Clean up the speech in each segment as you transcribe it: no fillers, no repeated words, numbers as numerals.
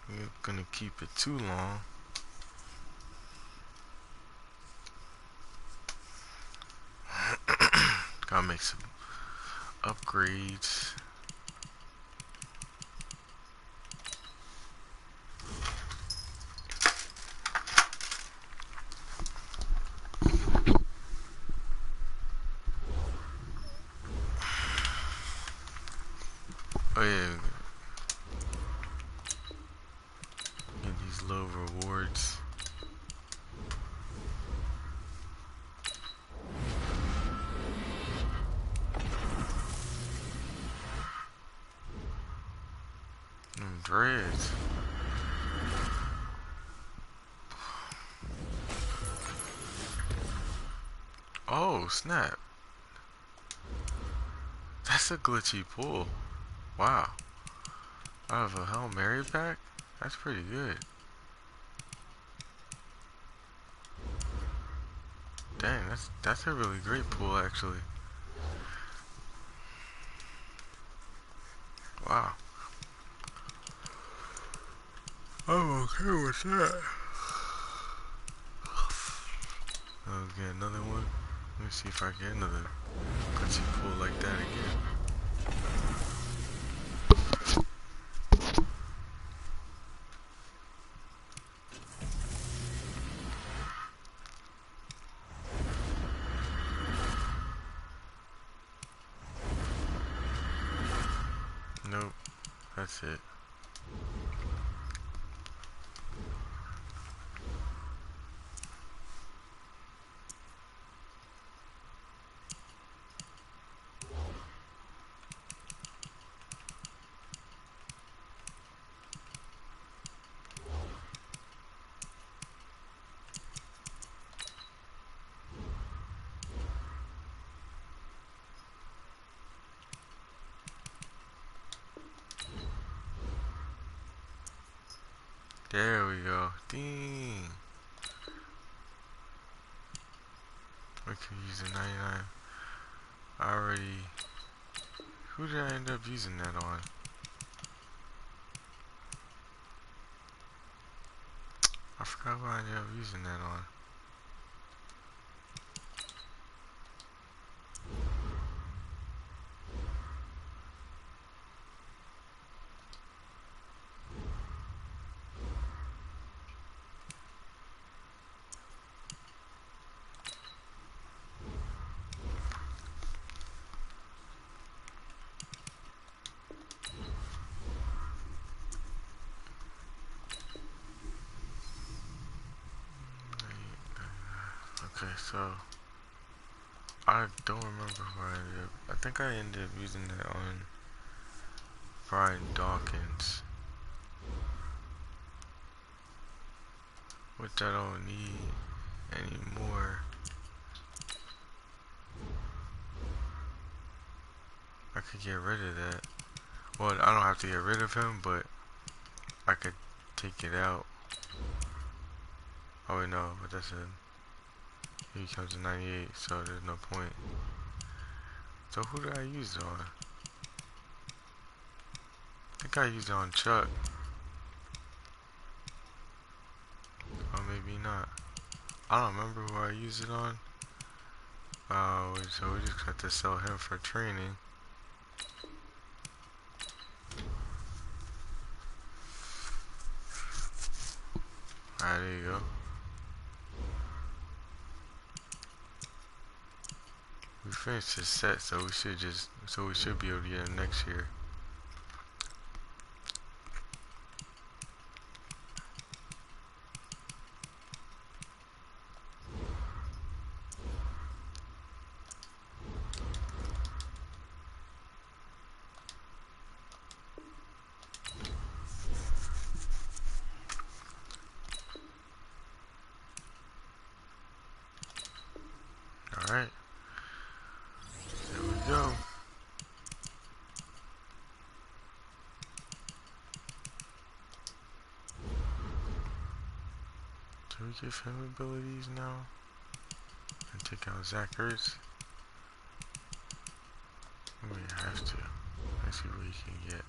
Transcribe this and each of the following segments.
We're gonna keep it too long. Gotta make some upgrades. Oh yeah, get these little rewards. Dreads. Oh snap! That's a glitchy pull. Wow. Out of a Hail Mary pack? That's pretty good. Dang, that's a really great pull actually. Wow. I'm okay with that. I'll get another one. Let me see if I get another glitchy pull like that again. Nope, that's it. There we go. Dang. We could use a 99. I already... Who did I end up using that on? I forgot what I ended up using that on. Okay, so... I don't remember where I ended up. I think I ended up using that on Brian Dawkins, which I don't need anymore. I could get rid of that. Well, I don't have to get rid of him, but I could take it out. Oh wait, no, but that's a... He comes in 98, so there's no point. So who did I use it on? I think I used it on Chuck. Or maybe not. I don't remember who I used it on. So we just got to sell him for training. Alright, there you go. We finished his set, so we should be able to get him next year. Alright. There we go. Do we give him abilities now? And take out Zach Ertz? We have to. Let's see what he can get.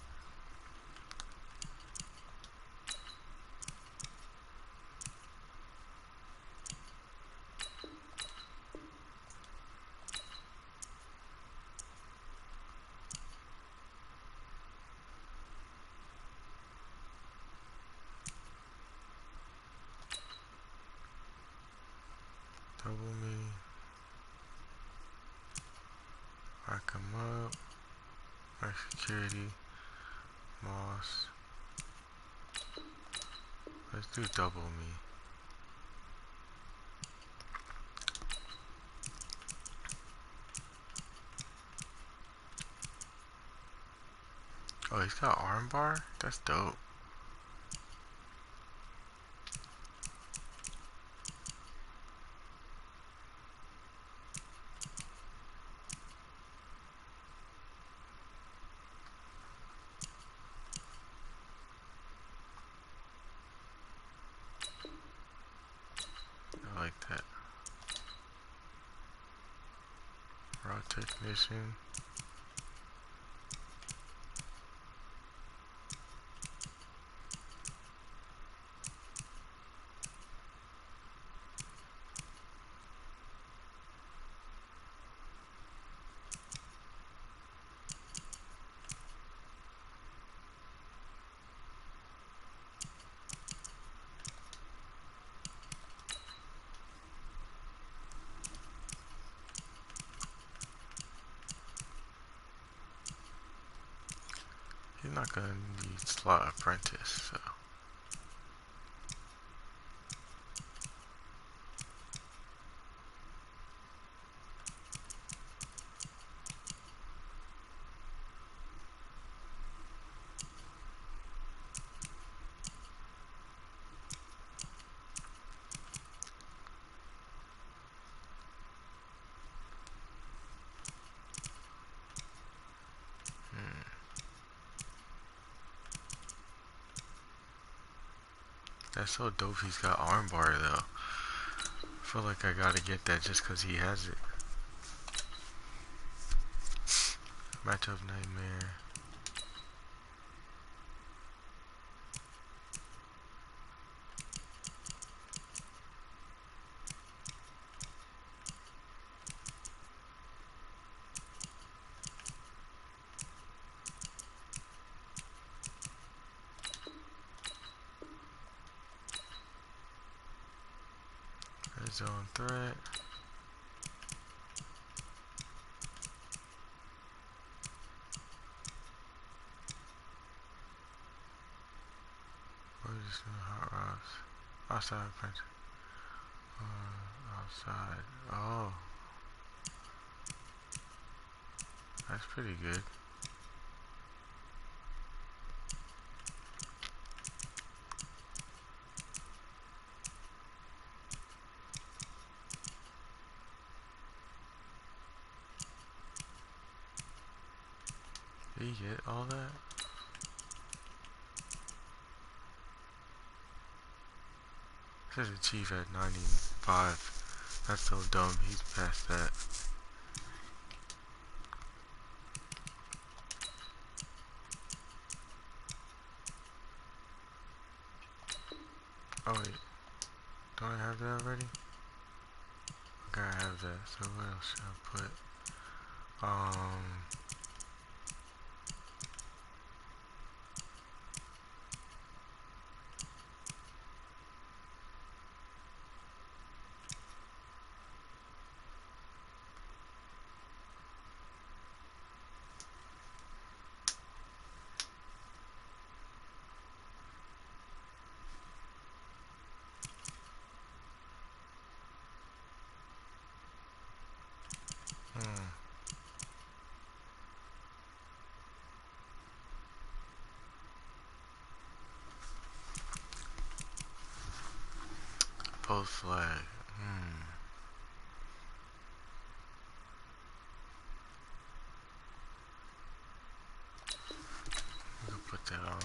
security, moss. Let's do double me. Oh, he's got armbar? That's dope. I like that. Raw technician. He's not gonna need slot apprentice, so. That's so dope he's got armbar though. I feel like I gotta get that just cause he has it. Matchup nightmare. Red zone threat. What is this hot rods? Outside punch. Outside. Oh. That's pretty good. Did you get all that? Says a chief at 95. That's so dumb. He's past that. Oh wait. Don't I have that already? Okay, I have that. So what else should I put? Post flag. We can put that on.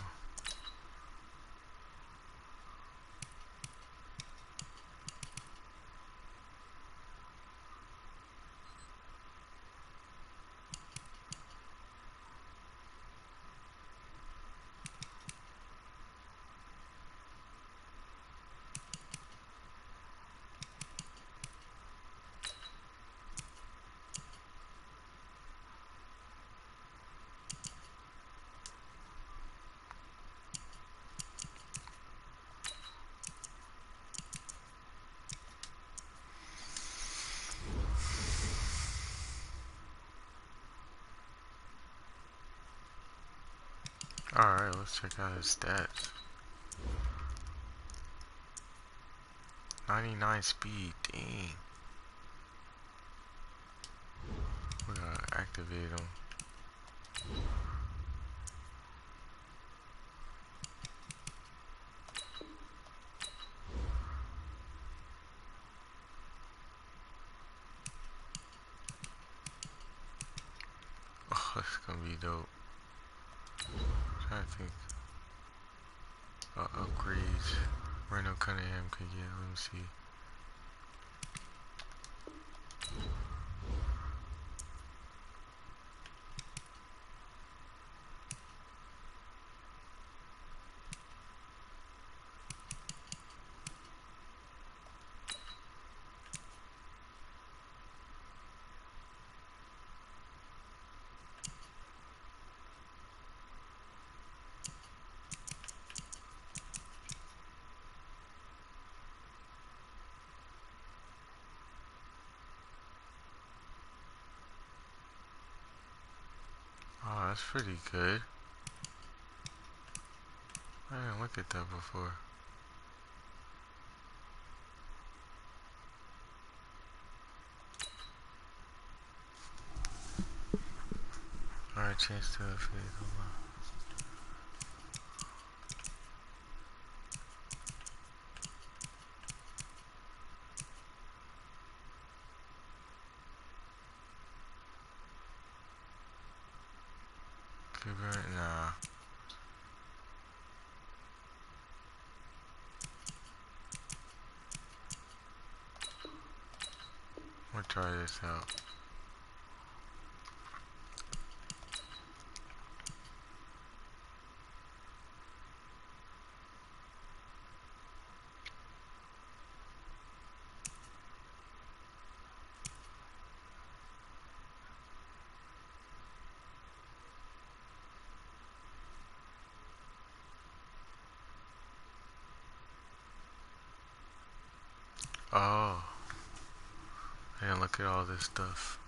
Alright, let's check out his stats. 99 speed, dang. We gotta activate him. Oh, it's gonna be dope. I'm trying to think. Upgrades Randall Cunningham could get. Let me see. Oh, that's pretty good. I didn't look at that before. Alright, chance to affiliate. Hold on. Nah. I'm gonna try this out. Oh, I didn't look at all this stuff.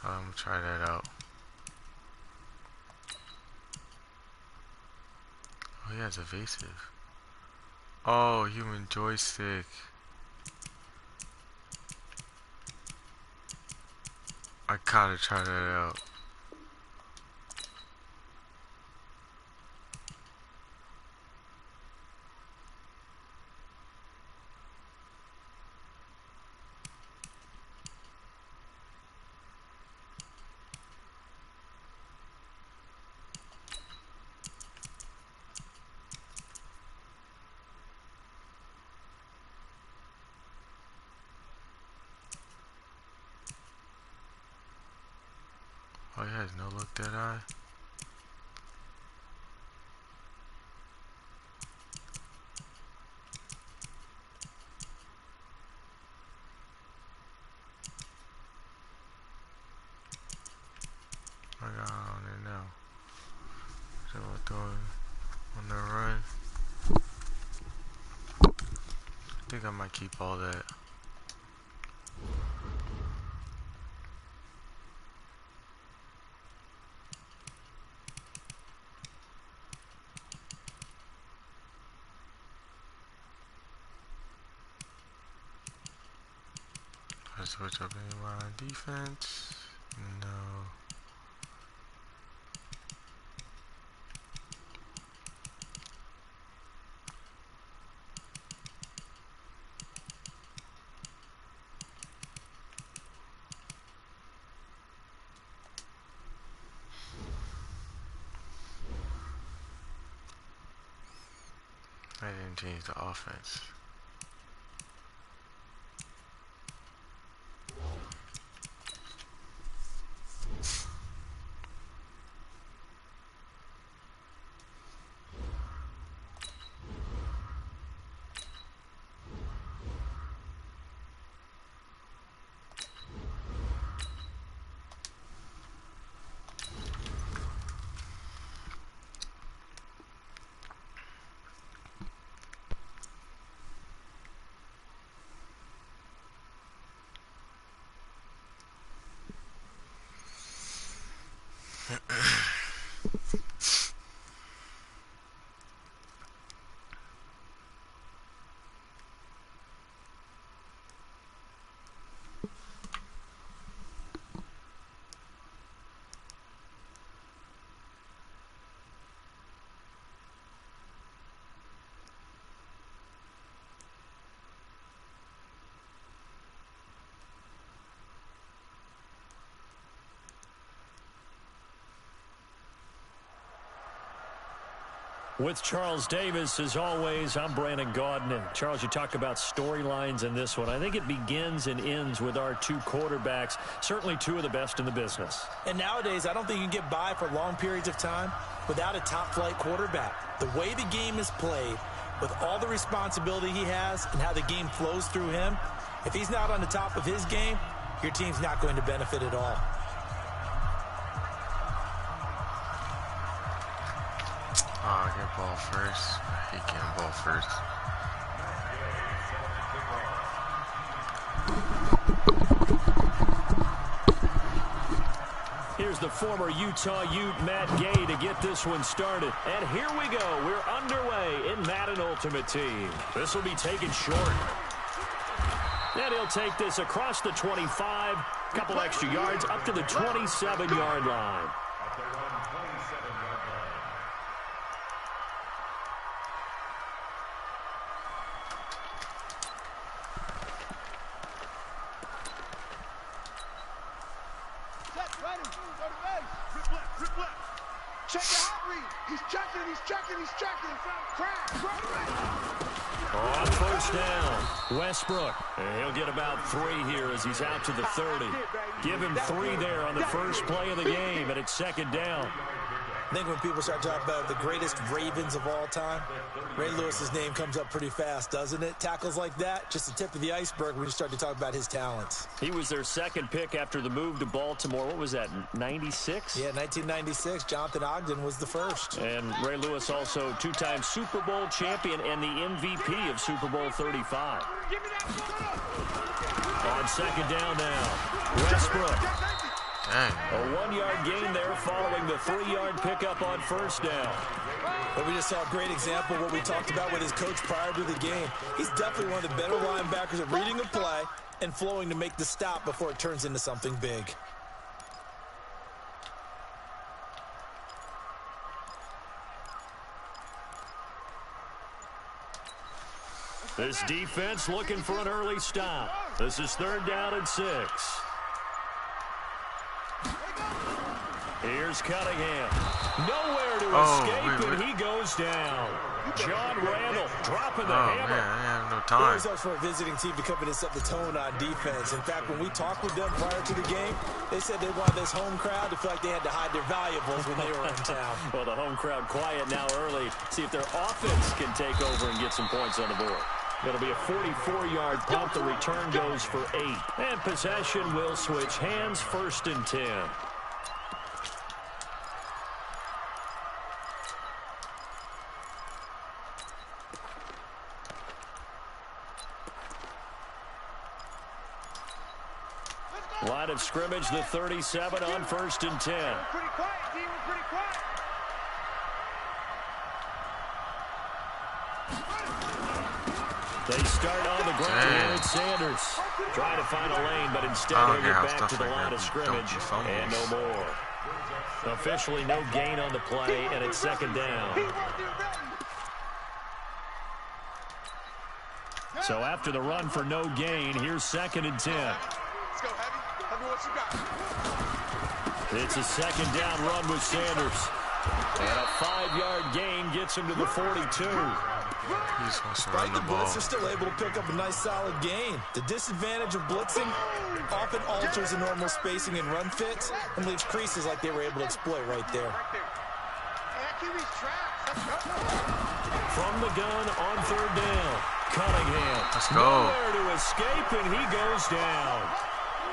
I'm gonna try that out. Oh, he has evasive. Oh, human joystick. I gotta try that out. Oh, he has no look that eye. I got on it now. So we're throwing on the run. I think I might keep all that. I switch up any line defense. No. I didn't change the offense. With Charles Davis, as always, I'm Brandon Gaudin. And Charles, you talk about storylines in this one. I think it begins and ends with our two quarterbacks, certainly two of the best in the business. And nowadays, I don't think you can get by for long periods of time without a top-flight quarterback. The way the game is played, with all the responsibility he has and how the game flows through him, if he's not on the top of his game, your team's not going to benefit at all. Oh, get ball first. I hate getting ball first. Here's the former Utah Ute, Matt Gay, to get this one started. And here we go. We're underway in Madden Ultimate Team. This will be taken short. And he'll take this across the 25. Couple extra yards up to the 27-yard line. On first down, Westbrook. And he'll get about 3 here as he's out to the 30. Give him 3 there on the first play of the game, and it's second down. I think when people start talking about the greatest Ravens of all time, Ray Lewis's name comes up pretty fast, doesn't it? Tackles like that, just the tip of the iceberg when you start to talk about his talents. He was their second pick after the move to Baltimore. What was that, 96? Yeah, 1996. Jonathan Ogden was the first. And Ray Lewis also two-time Super Bowl champion and the MVP of Super Bowl 35. On second down now, Westbrook. Dang. A 1-yard gain there following the 3-yard pickup on first down. But we just saw a great example of what we talked about with his coach prior to the game. He's definitely one of the better linebackers at reading a play and flowing to make the stop before it turns into something big. This defense looking for an early stop. This is 3rd down and 6. Here's Cunningham. Nowhere to escape, and he goes down. John Randall dropping the hammer. Man, I have no time. It was us for a visiting team to come in and set the tone on defense. In fact, when we talked with them prior to the game, they said they wanted this home crowd to feel like they had to hide their valuables when they were in town. Well, the home crowd quiet now early. See if their offense can take over and get some points on the board. It'll be a 44-yard punt. The return goes for 8. And possession will switch hands, 1st and 10. Line of scrimmage, the 37 on 1st and 10. Pretty quiet, team. We're pretty quiet. They start on the ground. It's Sanders trying to find a lane, but instead he'll get back to the line of scrimmage and no more. Officially no gain on the play, and it's 2nd down. So after the run for no gain, here's 2nd and 10. Let's go, Heavy. Heavy, what you got? It's a 2nd down run with Sanders. And a 5-yard gain gets him to the 42. He's supposed to Despite run the the ball. blitz, they're still able to pick up a nice, solid gain. The disadvantage of blitzing often alters the normal spacing and run fits and leaves creases like they were able to exploit right there. From the gun on 3rd down, Cunningham. Let's go. Nowhere to escape, and he goes down.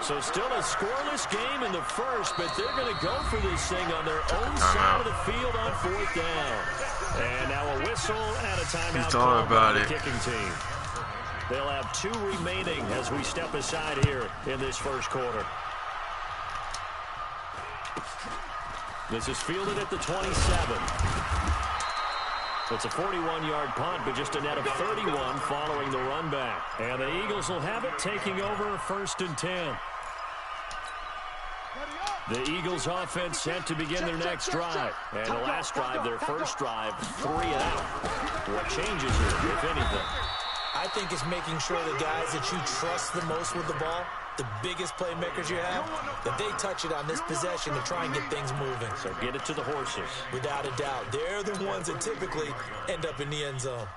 So still a scoreless game in the first, but they're going to go for this thing on their own side of the field on 4th down. And now a whistle and a timeout called by the kicking team. They'll have 2 remaining as we step aside here in this first quarter. This is fielded at the 27. It's a 41-yard punt, but just a net of 31 following the run back. And the Eagles will have it, taking over 1st and 10. The Eagles offense set to begin their next drive. And the last drive, their first drive, 3 and out. What changes here, if anything? I think it's making sure the guys that you trust the most with the ball, the biggest playmakers you have, that they touch it on this possession to try and get things moving. So get it to the horses. Without a doubt. They're the ones that typically end up in the end zone.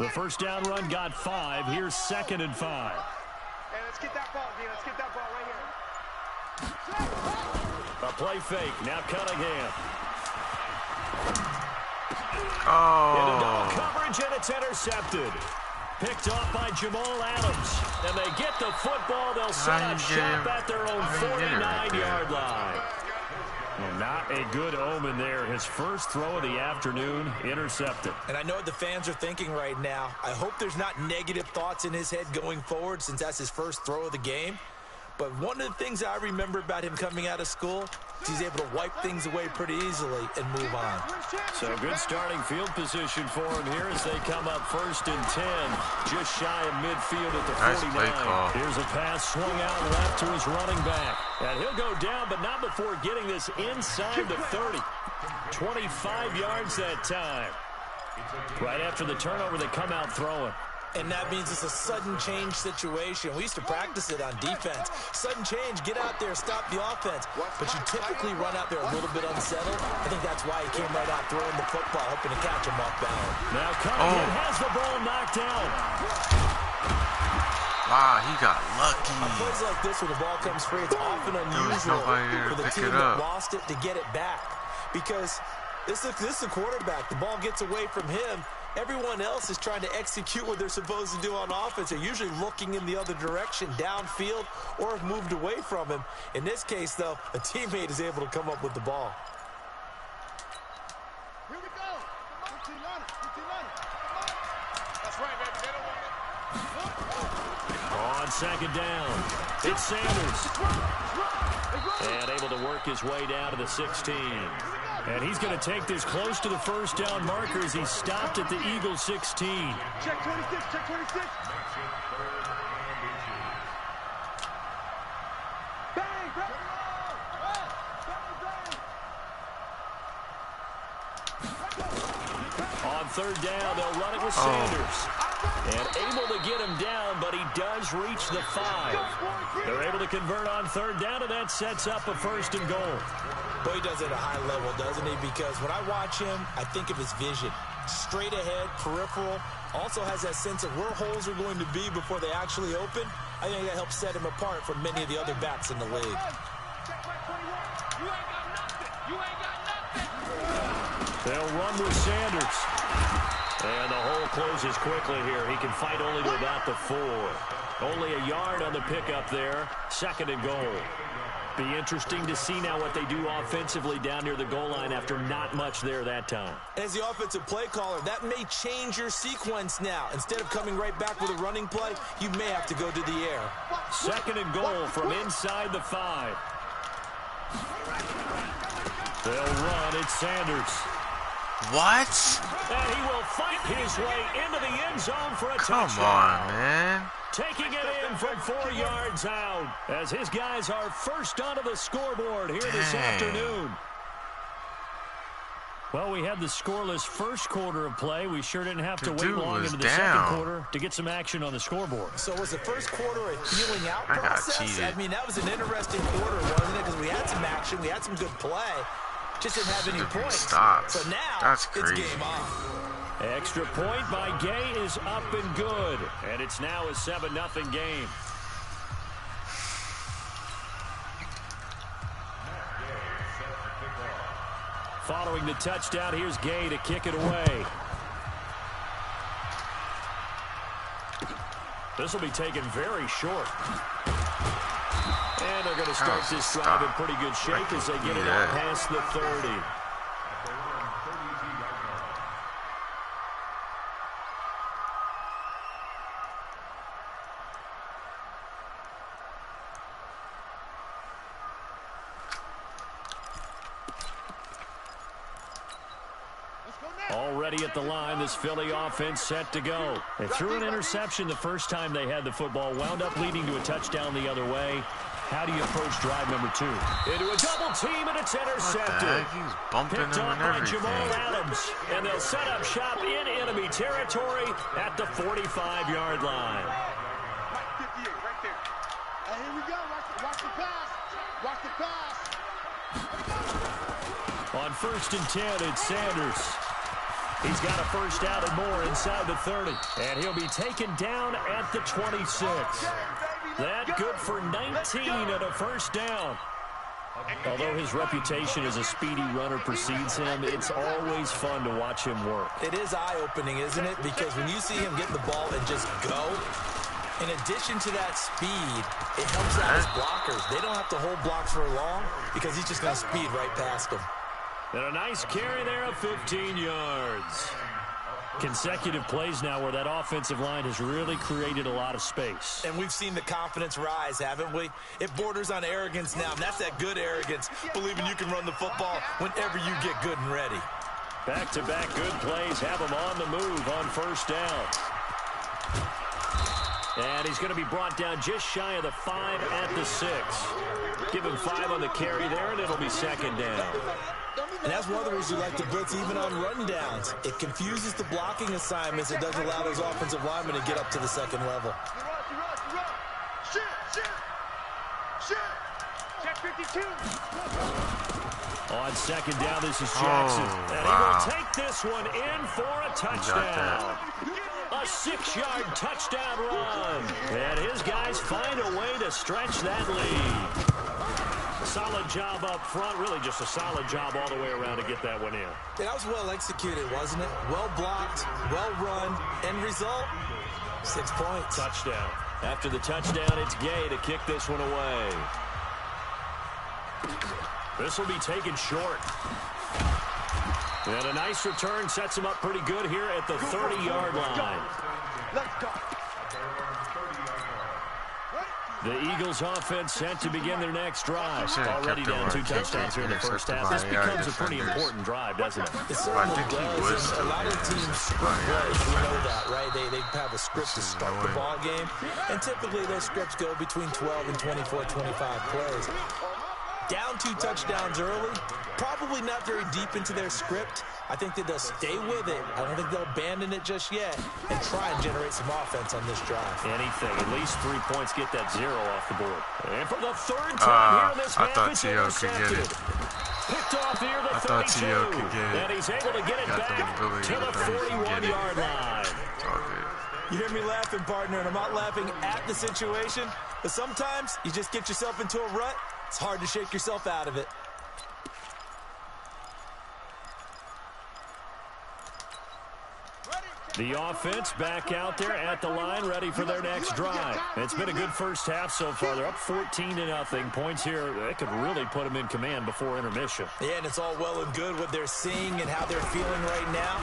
The first down run got 5. Here's 2nd and 5. Hey, let's get that ball, D. Let's get that ball right here. A play fake. Now Cunningham. Into double coverage, and it's intercepted. Picked off by Jamal Adams. And they get the football. They'll set up shop at their own 49-yard line. Well, not a good omen there. His first throw of the afternoon, intercepted. And I know what the fans are thinking right now. I hope there's not negative thoughts in his head going forward since that's his first throw of the game. But one of the things I remember about him coming out of school is he's able to wipe things away pretty easily and move on. So good starting field position for him here as they come up 1st and 10. Just shy of midfield at the 49. Here's a pass swung out left to his running back. And he'll go down, but not before getting this inside the 30. 25 yards that time. Right after the turnover, they come out throwing. And that means it's a sudden change situation. We used to practice it on defense. Sudden change, get out there, stop the offense. But you typically run out there a little bit unsettled. I think that's why he came right out throwing the football, hoping to catch him off balance. Now Cunningham has the ball knocked out. Wow, he got lucky. On plays like this where the ball comes free, it's often unusual for the team that lost it to get it back. Because this is a quarterback. The ball gets away from him. Everyone else is trying to execute what they're supposed to do on offense. They're usually looking in the other direction, downfield, or have moved away from him. In this case, though, a teammate is able to come up with the ball. Here we go. That's right, baby. They don't want it. On 2nd down, it's Sanders. And able to work his way down to the 16. And he's going to take this close to the first down marker as he stopped at the Eagles 16. Check 26, check 26. Bang, bang. On 3rd down, they'll run it with Sanders. And able to get him down, but he does reach the 5. They're able to convert on 3rd down, and that sets up a 1st and goal. Boy, he does it at a high level, doesn't he? Because when I watch him, I think of his vision. Straight ahead, peripheral. Also has that sense of where holes are going to be before they actually open. I think that helps set him apart from many of the other backs in the league. They'll run with Sanders. And the hole closes quickly here. He can fight only to about the 4. Only a yard on the pickup there. 2nd and goal. Be interesting to see now what they do offensively down near the goal line after not much there that time. As the offensive play caller, that may change your sequence now. Instead of coming right back with a running play, you may have to go to the air. 2nd and goal from inside the 5. They'll run. It's Sanders. What? And he will fight his way into the end zone for a touchdown. Come on, man. Taking it in from 4 yards out as his guys are first onto the scoreboard here this afternoon. Well, we had the scoreless first quarter of play. We sure didn't have to wait long into the second quarter to get some action on the scoreboard. So was the first quarter a feeling out process? I mean, that was an interesting quarter, wasn't it? Because we had some action, we had some good play. Just didn't have any points. So now it's game on. Extra point by Gay is up and good. And it's now a 7-0 game. Following the touchdown, here's Gay to kick it away. This will be taken very short. And they're going to start this drive in pretty good shape as they get it out past the 30. Already at the line, this Philly offense set to go. They threw an interception the first time they had the football, wound up leading to a touchdown the other way. How do you approach drive number 2? Into a double team, and it's intercepted. He's bumping Picked him off and by everything. Jamal Adams. And they'll set up shop in enemy territory at the 45-yard line. Right 58, right there. And here we go. Watch the pass. Watch the pass. On 1st and 10, it's Sanders. He's got a first down and more inside the 30. And he'll be taken down at the 26. That good for 19 and a first down. Although his reputation as a speedy runner precedes him, it's always fun to watch him work. It is eye-opening, isn't it? Because when you see him get the ball and just go, in addition to that speed, it helps out his blockers. They don't have to hold blocks for long because he's just going to speed right past them. And a nice carry there of 15 yards. Consecutive plays now where that offensive line has really created a lot of space. And we've seen the confidence rise, haven't we? It borders on arrogance now, and that's that good arrogance, believing you can run the football whenever you get good and ready. Back-to-back good plays have him on the move on first down. And he's going to be brought down just shy of the 5 at the 6. Give him 5 on the carry there, and it'll be second down. And that's one of the reasons you like to blitz even on run downs. It confuses the blocking assignments. It doesn't allow those offensive linemen to get up to the second level. Check 52. On second down, this is Jackson. And he will take this one in for a touchdown. A 6-yard touchdown run. And his guys find a way to stretch that lead. Solid job up front, really just a solid job all the way around to get that one in. Yeah, that was well executed, wasn't it? Well blocked, well run, end result, 6 points. Touchdown. After the touchdown, it's Gay to kick this one away. This will be taken short. And a nice return sets him up pretty good here at the 30-yard line. Let's go. The Eagles offense set to begin their next drive. Already down 2 touchdowns here in the first half. This becomes a pretty important drive, doesn't it? It certainly does. And a lot of teams script plays. We know that, right? They have a script to start the ball game. And typically those scripts go between 12 and 24, 25 plays. Down 2 touchdowns early, probably not very deep into their script. I think that they'll stay with it. I don't think they'll abandon it just yet and try and generate some offense on this drive. Anything. At least 3 points, get that 0 off the board. And for the 3rd time here in this half, it's intercepted. Picked off near the 32. And he's able to get it back to the 41-yard line. You hear me laughing, partner, and I'm not laughing at the situation, but sometimes you just get yourself into a rut. It's hard to shake yourself out of it. The offense back out there at the line, ready for their next drive. It's been a good first half so far. They're up 14-0. Points here, they could really put them in command before intermission. Yeah, and it's all well and good what they're seeing and how they're feeling right now.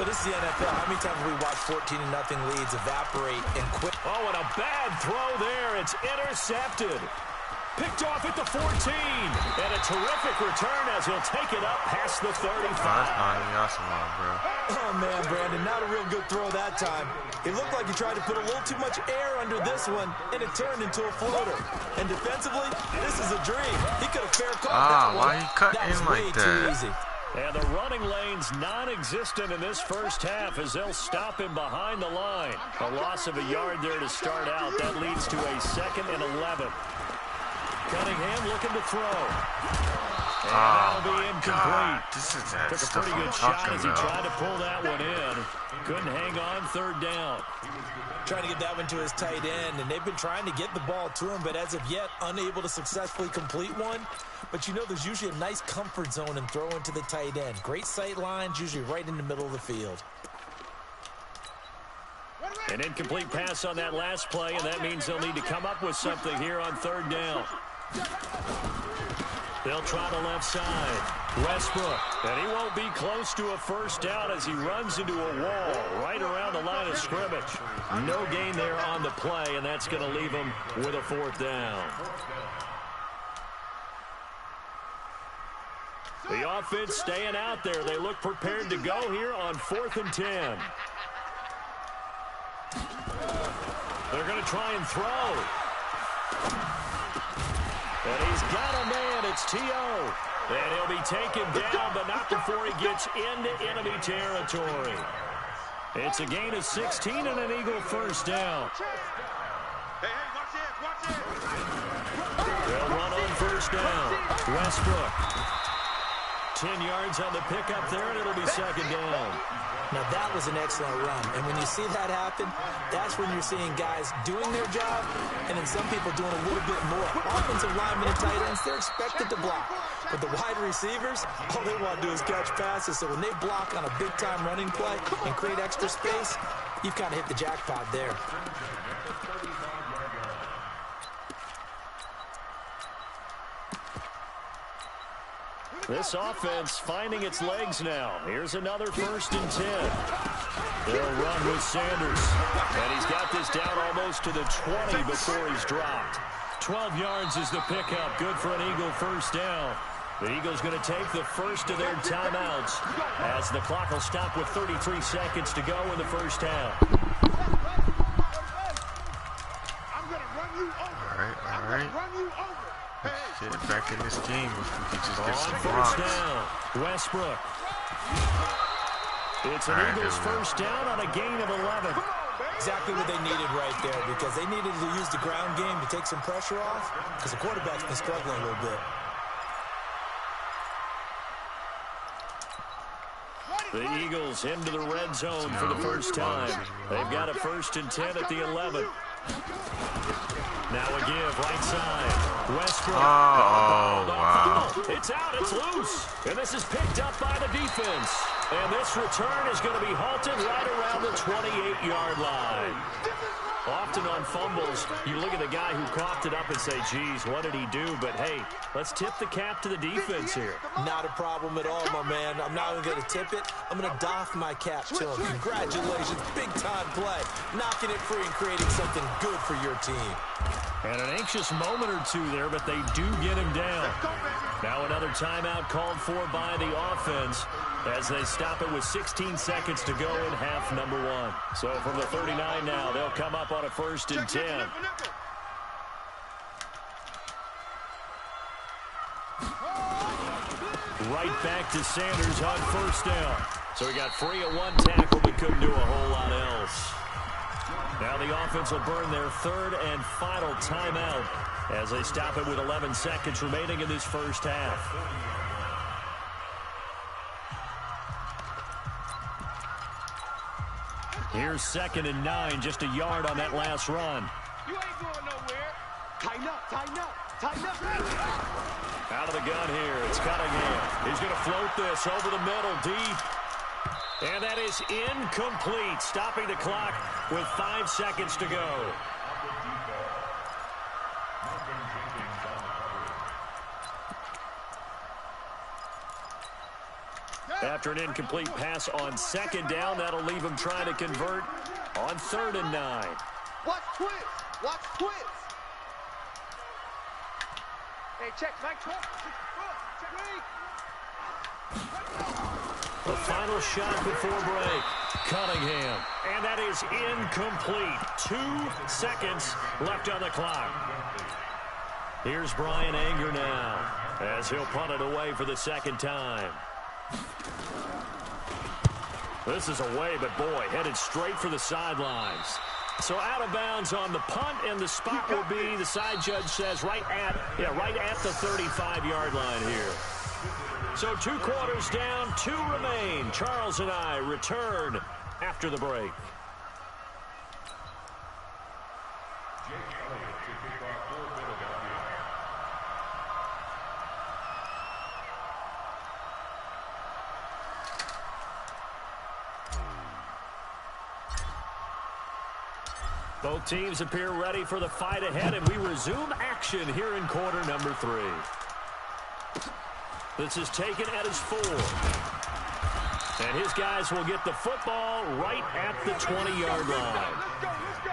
But this is the NFL. How many times have we watched 14-0 leads evaporate and quit? Oh, and a bad throw there. It's intercepted. Picked off at the 14. And a terrific return as he'll take it up past the 35. Oh, man, Brandon, not a real good throw that time. It looked like he tried to put a little too much air under this one, and it turned into a floater. And defensively, this is a dream. He could have fair caught that one. Why he cut that was in way like too that? easy. And the running lane's non-existent in this first half as they'll stop him behind the line. A loss of a yard there to start out. That leads to a 2nd and 11. Cunningham looking to throw. And that'll be incomplete. This is that Took a stuff pretty I'm good shot talking as he about. tried to pull that one in. Couldn't hang on 3rd down. Trying to get that one to his tight end, and they've been trying to get the ball to him, but as of yet, unable to successfully complete one. But you know there's usually a nice comfort zone in throwing to the tight end. Great sight lines, usually right in the middle of the field. An incomplete pass on that last play, and that means they'll need to come up with something here on 3rd down. They'll try the left side. Westbrook. And he won't be close to a first down as he runs into a wall right around the line of scrimmage. No gain there on the play, and that's going to leave him with a 4th down. The offense staying out there. They look prepared to go here on 4th and 10. They're going to try and throw. And he's got a man. It's THO. And he'll be taken down, but not before he gets into enemy territory. It's a gain of 16 and an Eagle first down. They'll run on first down. Westbrook. 10 yards on the pickup there, and it'll be second down. Now, that was an excellent run. And when you see that happen, that's when you're seeing guys doing their job and then some people doing a little bit more. Offensive linemen and tight ends, they're expected to block. But the wide receivers, all they want to do is catch passes. So when they block on a big-time running play and create extra space, you've kind of hit the jackpot there. This offense finding its legs now. Here's another 1st and 10. They'll run with Sanders. And he's got this down almost to the 20 before he's dropped. 12 yards is the pickup. Good for an Eagle first down. The Eagles going to take the first of their timeouts as the clock will stop with 33 seconds to go in the first half. All right. Let's get back in this game if we could just get some blocks. blocks. Down, Westbrook. It's an Eagles first down on a gain of 11. Exactly what they needed right there, because they needed to use the ground game to take some pressure off, because the quarterback's been struggling a little bit. The Eagles into the red zone for the first time. They've got a 1st and 10 at the 11. Now a give, right side. Westbrook. Oh, wow. It's out, it's loose. And this is picked up by the defense. And this return is going to be halted right around the 28-yard line. Often on fumbles, you look at the guy who coughed it up and say, geez, what did he do? But, hey, let's tip the cap to the defense here. Not a problem at all, my man. I'm not even going to tip it. I'm going to doff my cap to him. Congratulations. Big-time play. Knocking it free and creating something good for your team. And an anxious moment or two there, but they do get him down. Now another timeout called for by the offense as they stop it with 16 seconds to go in half number 1. So from the 39 now, they'll come up on a 1st and 10. Right back to Sanders on first down. So he got free of one tackle but couldn't do a whole lot else. Now the offense will burn their 3rd and final timeout as they stop it with 11 seconds remaining in this first half. Here's 2nd and 9, just a yard on that last run. You ain't going nowhere. Tighten up, tighten up, tighten up. Out of the gun here, it's Cunningham. He's going to float this over the middle, deep. And that is incomplete, stopping the clock with 5 seconds to go. After an incomplete pass on 2nd down, that'll leave him trying to convert on 3rd and 9. Watch twist. Watch twist. Hey, check. The final shot before break. Cunningham. And that is incomplete. 2 seconds left on the clock. Here's Brian Anger now as he'll punt it away for the 2nd time. This is away, but boy, headed straight for the sidelines. So out of bounds on the punt, and the spot will be, the side judge says, right at the 35-yard line here. So 2 quarters down, 2 remain. Charles and I return after the break. Both teams appear ready for the fight ahead, and we resume action here in quarter number 3. This is taken at his 4. And his guys will get the football right at the 20-yard line. Let's go.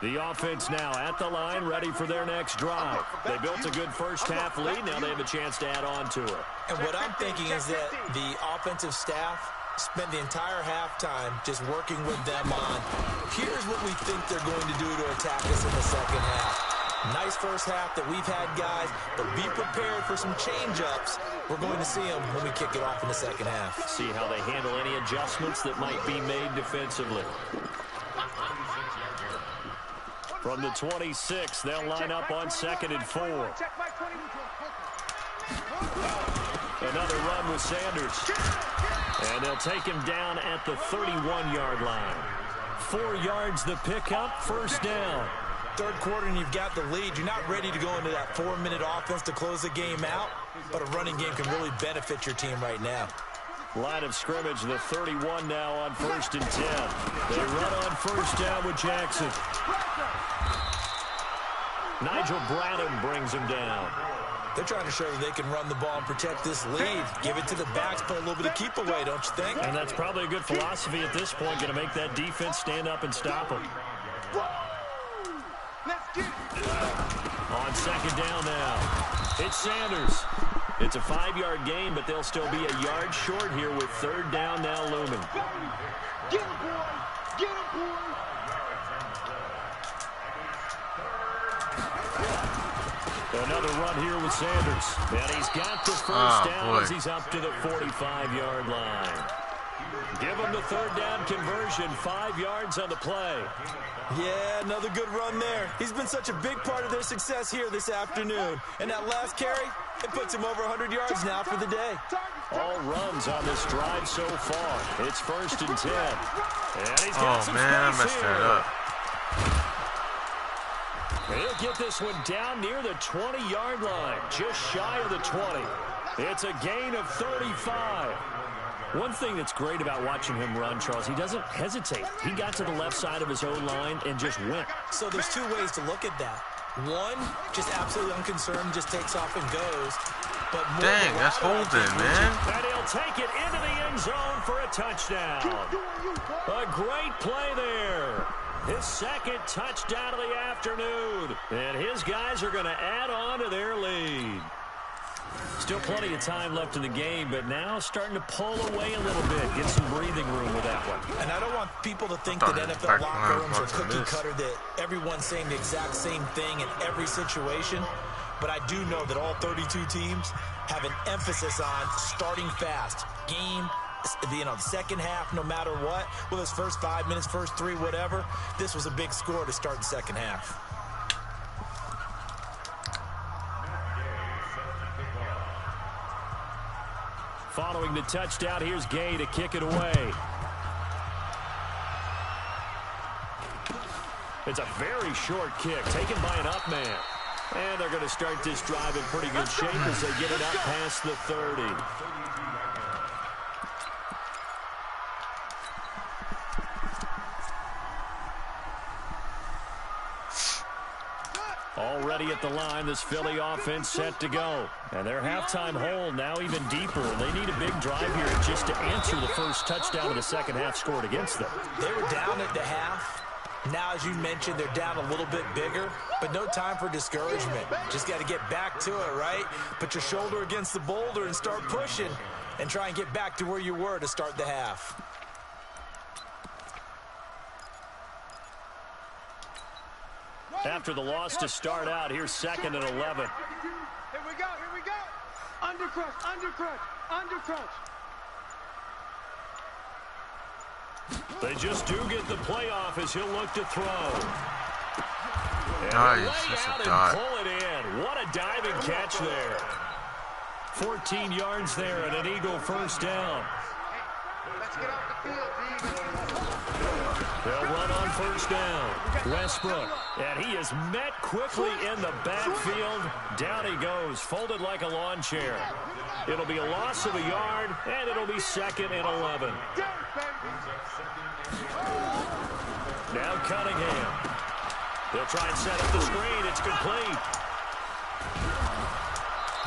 The offense now at the line, ready for their next drive. They built a good first-half lead. Now they have a chance to add on to it. And what I'm thinking is that the offensive staff spent the entire halftime just working with them on, here's what we think they're going to do to attack us in the second half. Nice first half that we've had, guys, but be prepared for some change-ups. We're going to see them when we kick it off in the second half. See how they handle any adjustments that might be made defensively. From the 26, they'll line up on 2nd and 4. Another run with Sanders. And they'll take him down at the 31-yard line. 4 yards the pickup, first down. Third quarter and you've got the lead. You're not ready to go into that 4-minute offense to close the game out, but a running game can really benefit your team right now. Line of scrimmage, the 31 now on 1st and 10. They run on first down with Jackson. Nigel Bradham brings him down. They're trying to show that they can run the ball and protect this lead. Give it to the backs, play a little bit of keep away, don't you think? And that's probably a good philosophy at this point, going to make that defense stand up and stop them. On 2nd down now, it's Sanders. It's a 5-yard gain, but they'll still be a yard short here with 3rd down now looming. Get him, boy! Get him, boy! Another run here with Sanders. And he's got the first down as he's up to the 45-yard line. Give him the 3rd down conversion, 5 yards on the play. Yeah, another good run there. He's been such a big part of their success here this afternoon. And that last carry, it puts him over 100 yards now for the day. All runs on this drive so far. It's 1st and 10. And he's got some man, I space messed here. that up. He'll get this one down near the 20-yard line, just shy of the 20. It's a gain of 35. One thing that's great about watching him run, Charles, he doesn't hesitate. He got to the left side of his own line and just went. So there's 2 ways to look at that. One, just absolutely unconcerned, just takes off and goes. But more Dang, that's holding, man. And he'll take it into the end zone for a touchdown. A great play there. His 2nd touchdown of the afternoon. And his guys are going to add on to their lead. Still plenty of time left in the game, but now starting to pull away a little bit. Get some breathing room with that one. And I don't want people to think that NFL locker rooms are cookie cutter, that everyone's saying the exact same thing in every situation. But I do know that all 32 teams have an emphasis on starting fast. Game, the second half, no matter what. Well, it's first 5 minutes, first 3, whatever. This was a big score to start the second half. Following the touchdown, here's Gay to kick it away. It's a very short kick, taken by an up man. And they're going to start this drive in pretty good shape as they get it up past the 30. Already at the line, this Philly offense set to go. And their halftime hole now even deeper. They need a big drive here just to answer the first touchdown of the second half scored against them. They were down at the half. Now, as you mentioned, they're down a little bit bigger, but no time for discouragement. Just got to get back to it, right? Put your shoulder against the boulder and start pushing and try and get back to where you were to start the half. After the loss to start out, here's 2nd and 11. Here we go, here we go. Undercrunch, undercrunch, undercrunch. They just do get the playoff as he'll look to throw. Nice, that's a dot. Pull it in. What a diving catch there. 14 yards there and an Eagle first down. Let's get off the field, D. They'll run on first down. Westbrook, and he is met quickly in the backfield. Down he goes, folded like a lawn chair. It'll be a loss of a yard, and it'll be 2nd and 11. Now Cunningham. They'll try and set up the screen. It's complete.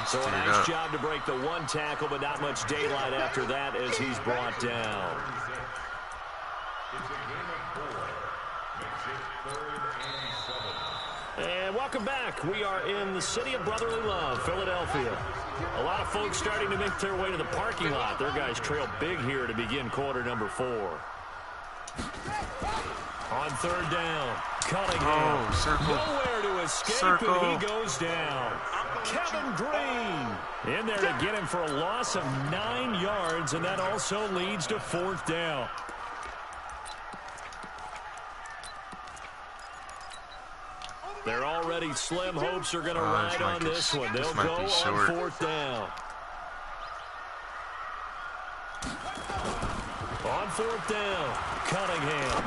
So a nice job to break the 1 tackle, but not much daylight after that as he's brought down. welcome back. We are in the city of brotherly love, Philadelphia. A lot of folks starting to make their way to the parking lot. Their guys trail big here to begin quarter number 4. On third down, Cunningham. Nowhere to escape, and he goes down. Kevin Green in there to get him for a loss of 9 yards, and that also leads to 4th down. They're already slim hopes are going to ride on this one. They'll go on 4th down. On 4th down, Cunningham.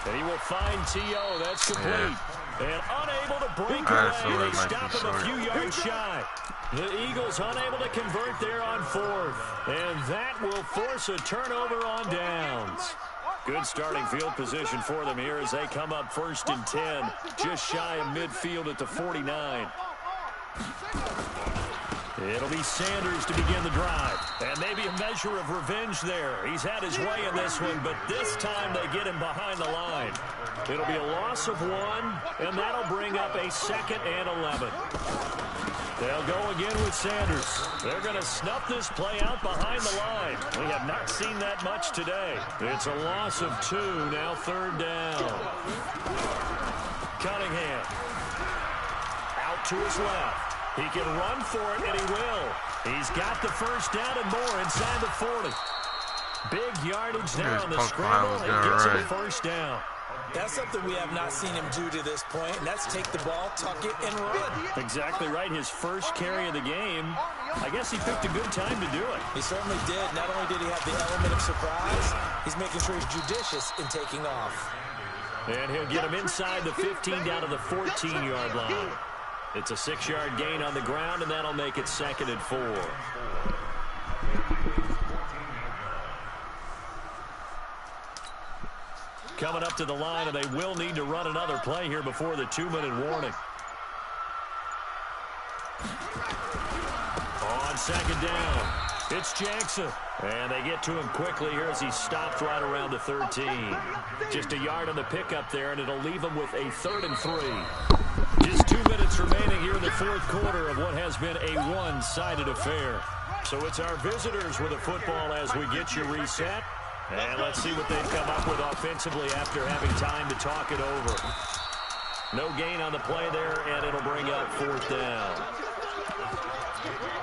And he will find THO. That's complete. And unable to break away. They stop him a few yards shy. The Eagles unable to convert there on 4th. And that will force a turnover on downs. Good starting field position for them here as they come up 1st and 10. Just shy of midfield at the 49. It'll be Sanders to begin the drive. And maybe a measure of revenge there. He's had his way in this one, but this time they get him behind the line. It'll be a loss of 1, and that'll bring up a 2nd and 11. They'll go again with Sanders. They're going to snuff this play out behind the line. We have not seen that much today. It's a loss of 2, now 3rd down. Cunningham out to his left. He can run for it, and he will. He's got the 1st down and more inside the 40. Big yardage there on the scramble. He gets him a 1st down. That's something we have not seen him do to this point, and that's take the ball, tuck it, and run. Exactly right. His first carry of the game. I guess he picked a good time to do it. He certainly did. Not only did he have the element of surprise, he's making sure he's judicious in taking off. And he'll get him inside the 15 down to the 14-yard line. It's a 6-yard gain on the ground, and that'll make it 2nd and 4. Coming up to the line, and they will need to run another play here before the 2-minute warning. On 2nd down, it's Jackson. And they get to him quickly here as he stopped right around the 13. Just a yard on the pickup there, and it'll leave him with a 3rd and 3. Just 2 minutes remaining here in the 4th quarter of what has been a one-sided affair. So it's our visitors with the football as we get you reset. And let's see what they've come up with offensively after having time to talk it over. No gain on the play there, and it'll bring up 4th down.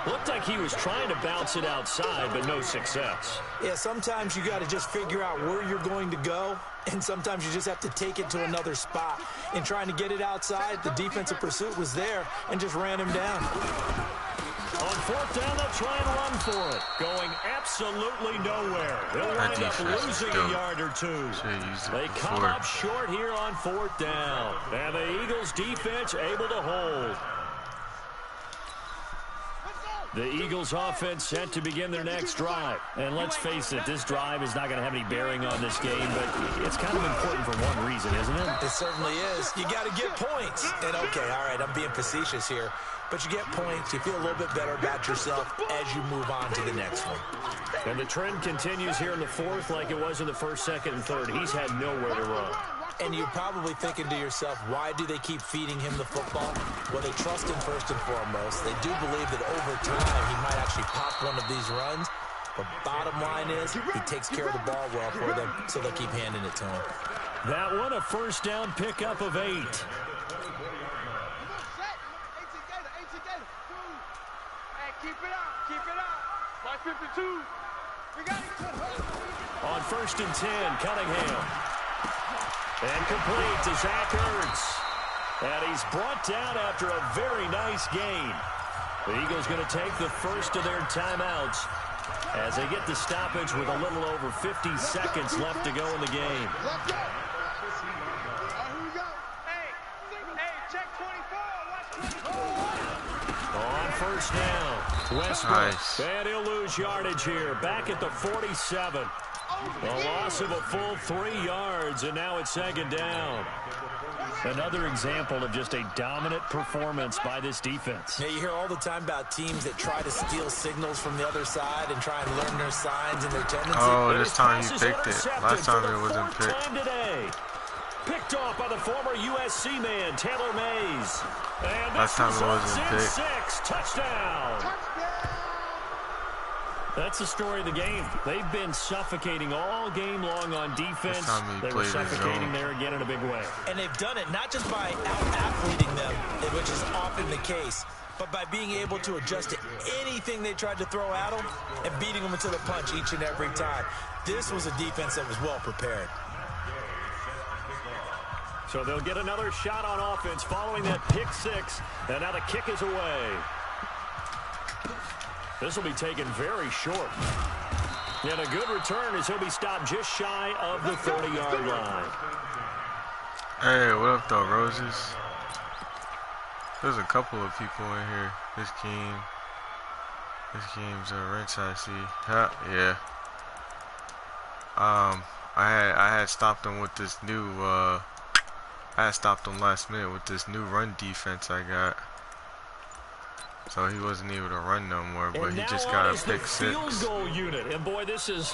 Looked like he was trying to bounce it outside, but no success. Yeah, sometimes you got to just figure out where you're going to go, and sometimes you just have to take it to another spot. In trying to get it outside, the defensive pursuit was there and just ran him down. On 4th down, they'll try and run for it. Going absolutely nowhere. They'll wind up losing a yard or 2. They come up short here on 4th down. And the Eagles defense able to hold. The Eagles offense set to begin their next drive. And let's face it, this drive is not going to have any bearing on this game, but it's kind of important for one reason, isn't it? It certainly is. You got to get points. And okay, all right, I'm being facetious here, but you get points. You feel a little bit better about yourself as you move on to the next one. And the trend continues here in the 4th like it was in the 1st, 2nd, and 3rd. He's had nowhere to run. And you're probably thinking to yourself, why do they keep feeding him the football? Well, they trust him first and foremost. They do believe that over time he might actually pop one of these runs. But bottom line is, he takes care of the ball well for them, so they'll keep handing it to him. That one, a 1st down pickup of 8. Hey, keep it up, keep it up. Like 52. We got it. On 1st and 10, Cunningham. And complete to Zach Ertz. And he's brought down after a very nice gain. The Eagles going to take the first of their timeouts as they get the stoppage with a little over 50 seconds left to go in the game. On 1st down, Westbrook. And he'll lose yardage here. Back at the 47. A loss of a full 3 yards, and now it's 2nd down. Another example of just a dominant performance by this defense. Yeah, you hear all the time about teams that try to steal signals from the other side and try and learn their signs and their tendencies. Oh, this time he picked it. Last time it wasn't picked. Picked off by the former USC man, Taylor Mays. And Last time it wasn't picked. 6. Touchdown. That's the story of the game. They've been suffocating all game long on defense. They were suffocating there again in a big way. And they've done it not just by out-athleting them, which is often the case, but by being able to adjust to anything they tried to throw at them and beating them into the punch each and every time. This was a defense that was well prepared. So they'll get another shot on offense following that pick 6. And now the kick is away. This will be taken very short. And a good return as he'll be stopped just shy of the 30-yard line. Hey, what up, though, Roses? There's a couple of people in here. This game's a rinse, I see. Yeah. I had stopped him with this new, I had stopped him last minute with this new run defense I got. So he wasn't able to run no more, but he just got a pick 6. Field goal unit, and boy, this is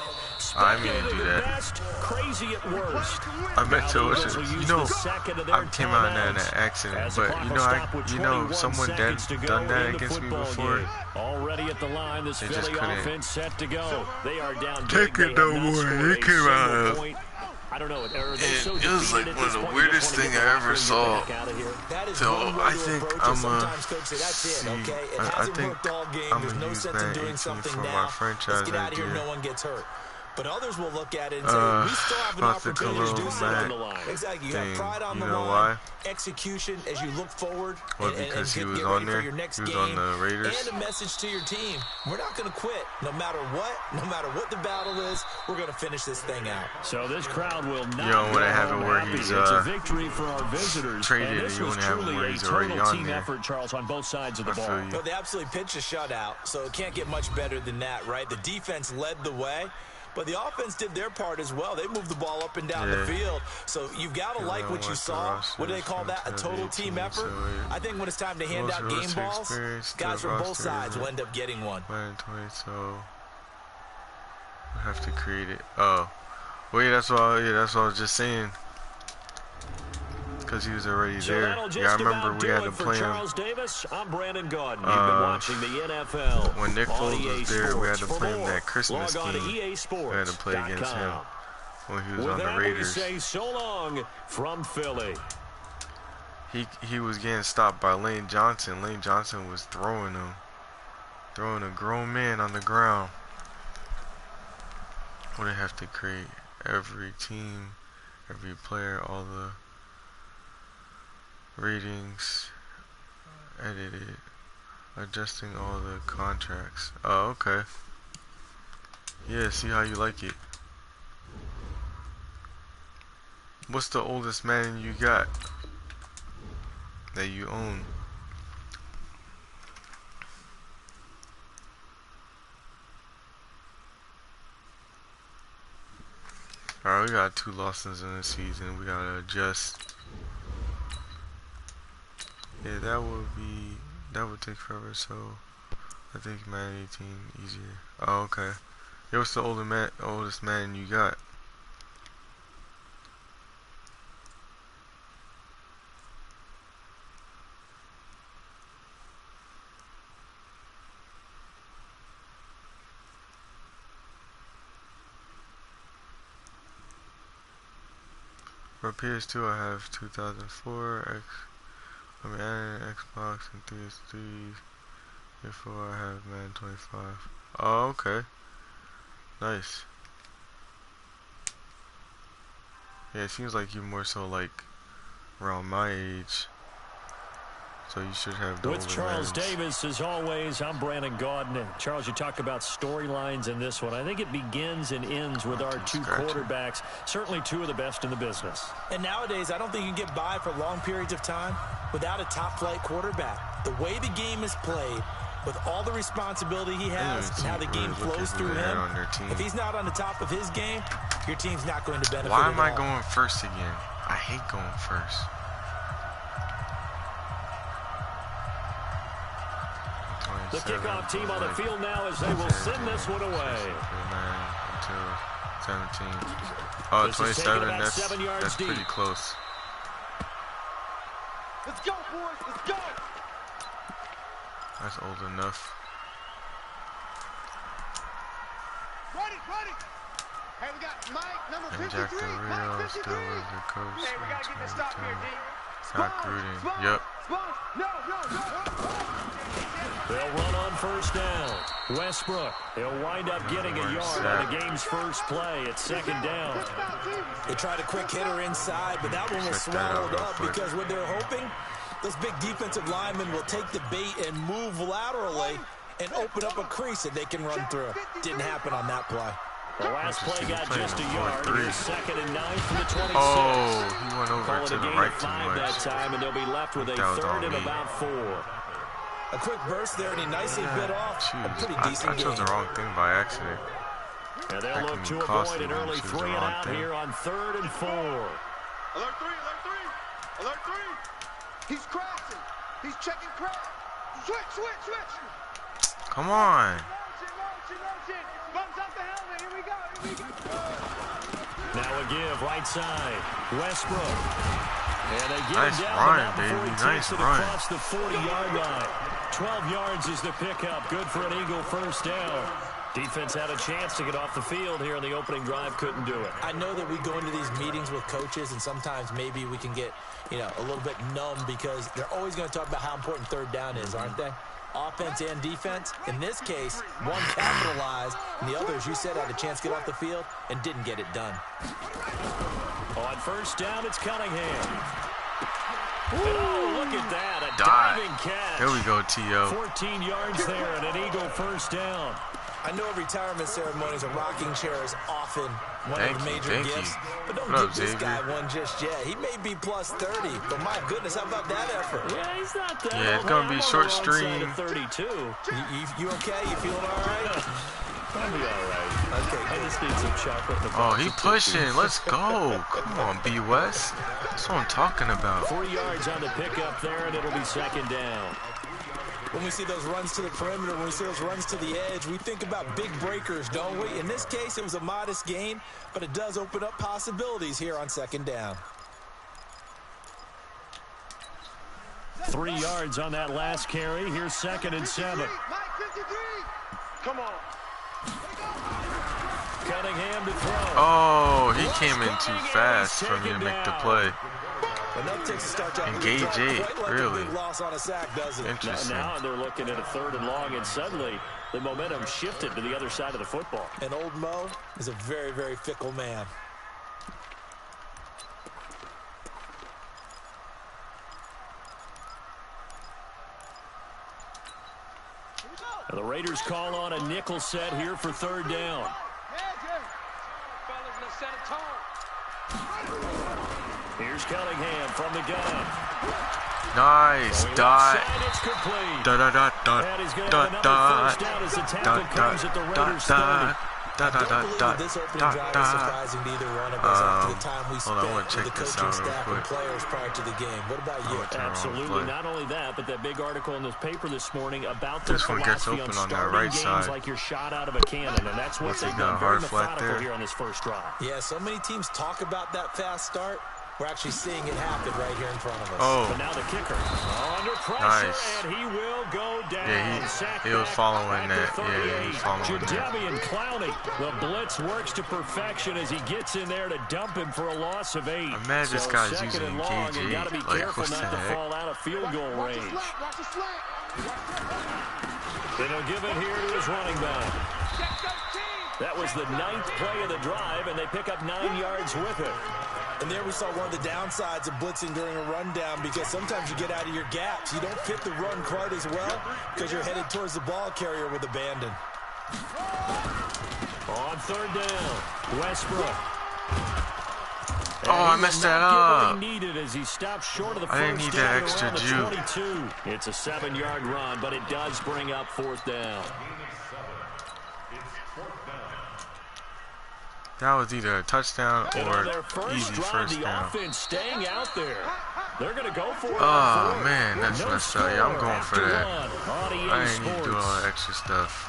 I didn't mean to do that. Best, crazy at worst. I meant to. You know, I came out in that in an accident, but you know, someone done that against me before. Already at the line, this Philly offense set to go. They are down. Take it no more. It came out. I don't know. It was like one of the weirdest things I ever saw. So I think I'm gonna use Madden 18 for my franchise idea. But others will look at it and say, we still have an opportunity to do something. Exactly. You have pride on the line, execution as you look forward, and get ready for your next game. He was on the Raiders. And a message to your team. We're not going to quit. No matter what the battle is, we're going to finish this thing out. So this crowd will not you don't want to have it where he's it's a victory for our visitors. Traded. You want to have it where he's already on team there. Effort, Charles, on both sides of the ball. Well, they absolutely pitched a shutout, so it can't get much better than that, right? The defense led the way. But the offense did their part as well. They moved the ball up and down the field. So you've got to like what you saw. What do they call that? A total team effort? I think when it's time to hand out game balls, guys from both sides will end up getting one. So we have to create it. Oh, well, yeah, that's what I was just saying. Because he was already there. Yeah, I remember we had to play him. Charles Davis, I'm Brandon Gordon. You've been watching the NFL. When Nick Foles was there, we had to play him that Christmas game. We had to play against him when he was on the Raiders. We say so long from Philly. He was getting stopped by Lane Johnson. Lane Johnson was throwing a grown man on the ground. What do they have to create? Every team, every player, all the ratings, edited, adjusting all the contracts. Oh, okay. Yeah, see how you like it. What's the oldest Madden you got that you own? Alright, we got 2 losses in the season. We gotta adjust. Yeah, that would take forever, so I think Madden 18 easier. Oh, okay. Yo, what's the oldest Madden you got? For PS2, I have 2004, Madden, Xbox, and 3 Before I have Madden 25. Oh, okay. Nice. Yeah, it seems like you're more so like around my age. So you should have the With Charles Davis, as always, I'm Brandon Gordon. And Charles, you talk about storylines in this one. I think it begins and ends with our 2 quarterbacks. Certainly 2 of the best in the business. And nowadays, I don't think you can get by for long periods of time without a top-flight quarterback. The way the game is played, with all the responsibility he has and how the game flows through him, if he's not on the top of his game, your team's not going to benefit. Why am I going first again? I hate going first. The kickoff team on the field now as they will send this one away. 17. Oh, This is taken 27. about That's 7 yards deep. pretty close. Let's go, boys. Let's go. That's old enough. Ready. Hey, we got Mike, number And 53. Jack Del Rio Mike, still 53. is the coach. Hey, we gotta get this stop here, D. Not Gruden. Yep. No. They'll run on first down. Westbrook, he'll wind up getting a yard on the game's first play. It's second down. They tried a quick hitter inside, but that one was swallowed up because what they're hoping, those big defensive linemen will take the bait and move laterally and open up a crease that they can run through. Didn't happen on that play. The last play got just a yard. Here's 2nd and 9 from the 26. Oh, he went over to the right too much. That time, and they'll be left with a 3rd and about 4. A quick burst there, and he nicely bit off. A pretty decent I chose the wrong thing by accident. And they'll look to avoid an early 3 and out here on 3rd and 4. Alert 3. He's crashing. He's checking crash. Switch. Come on. Motion. Bumps off the helmet. Here we go. Now a give, right side. Westbrook. And they get Nice him down run, before baby. he Nice takes it run. across the 40-yard line. 12 yards is the pickup. Good for an Eagle first down. Defense had a chance to get off the field here on the opening drive. Couldn't do it. I know that we go into these meetings with coaches, and sometimes maybe we can get, a little bit numb because they're always going to talk about how important 3rd down is, aren't they? Offense and defense. In this case, one capitalized, and the other, as you said, had a chance to get off the field and didn't get it done. On first down, it's Cunningham. Oh, look at that. A diving catch. There we go, THO. 14 yards there and an Eagle first down. I know retirement ceremonies, a rocking chair is often one of the major gifts. But don't give this guy one just yet. He may be plus 30, but my goodness, how about that effort? Yeah, he's not that. Yeah, it's going to be short stream. 32. You okay? You feeling all right? I'll be all right. Okay, I just need some chocolate. Oh, he pushing. Let's go. Come on, B. West. That's what I'm talking about. 4 yards on the pickup there, and it'll be 2nd down. When we see those runs to the perimeter, when we see those runs to the edge, we think about big breakers, don't we? In this case, it was a modest gain, but it does open up possibilities here on 2nd down. 3 yards on that last carry. Here's 2nd and 7. Come on. Cunningham to throw. Oh, he came in too fast for me to make the play. Engage 8, really. Interesting. Now they're looking at a 3rd and long, and suddenly the momentum shifted to the other side of the football. And old Mo is a very, very fickle man. And the Raiders call on a nickel set here for 3rd down. Here's Cunningham from the gun. Nice. Dot. It's complete. Dot, dot, dot, dot, And he's going to dot, have another dot, first down as the tackle dot, comes at the dot, Raiders' dot, 30. I don't believe this opening drive is surprising to either one of us after the time we spent with the coaching staff and players prior to the game. What about you? Absolutely. Not only that, but that big article in the paper this morning about the This one gets philosophy open on on that starting right games side. like you're shot out of a cannon, and that's what they've done. Very methodical here on this first drive. Yeah, so many teams talk about that fast start. We're actually seeing it happen right here in front of us. Oh. But now the kicker under pressure, Nice. and he will go down. Yeah, he was following that. Yeah, he was following that. Jadeveon Clowney, the blitz works to perfection as he gets in there to dump him for a loss of 8. Imagine this guy's second using and long, Engage and 8. got to be Like, careful what's not the to heck? fall out of field goal range. Then he'll give it here to his running back. That was the 9th play of the drive, and they pick up 9 yards with it. And there we saw one of the downsides of blitzing during a rundown, because sometimes you get out of your gaps. You don't fit the run quite as well because you're headed towards the ball carrier with abandon. On 3rd down, Westbrook. Oh, I messed that up. He needed as he stopped short of the I didn't need that extra juke. It's a 7-yard run, but it does bring up 4th down. That was either a touchdown or easy first the down. Offense staying out there. They're going to go for it. Oh, man, that's messed up. Yeah, I'm going for that. I Sports. ain't need to do all that extra stuff.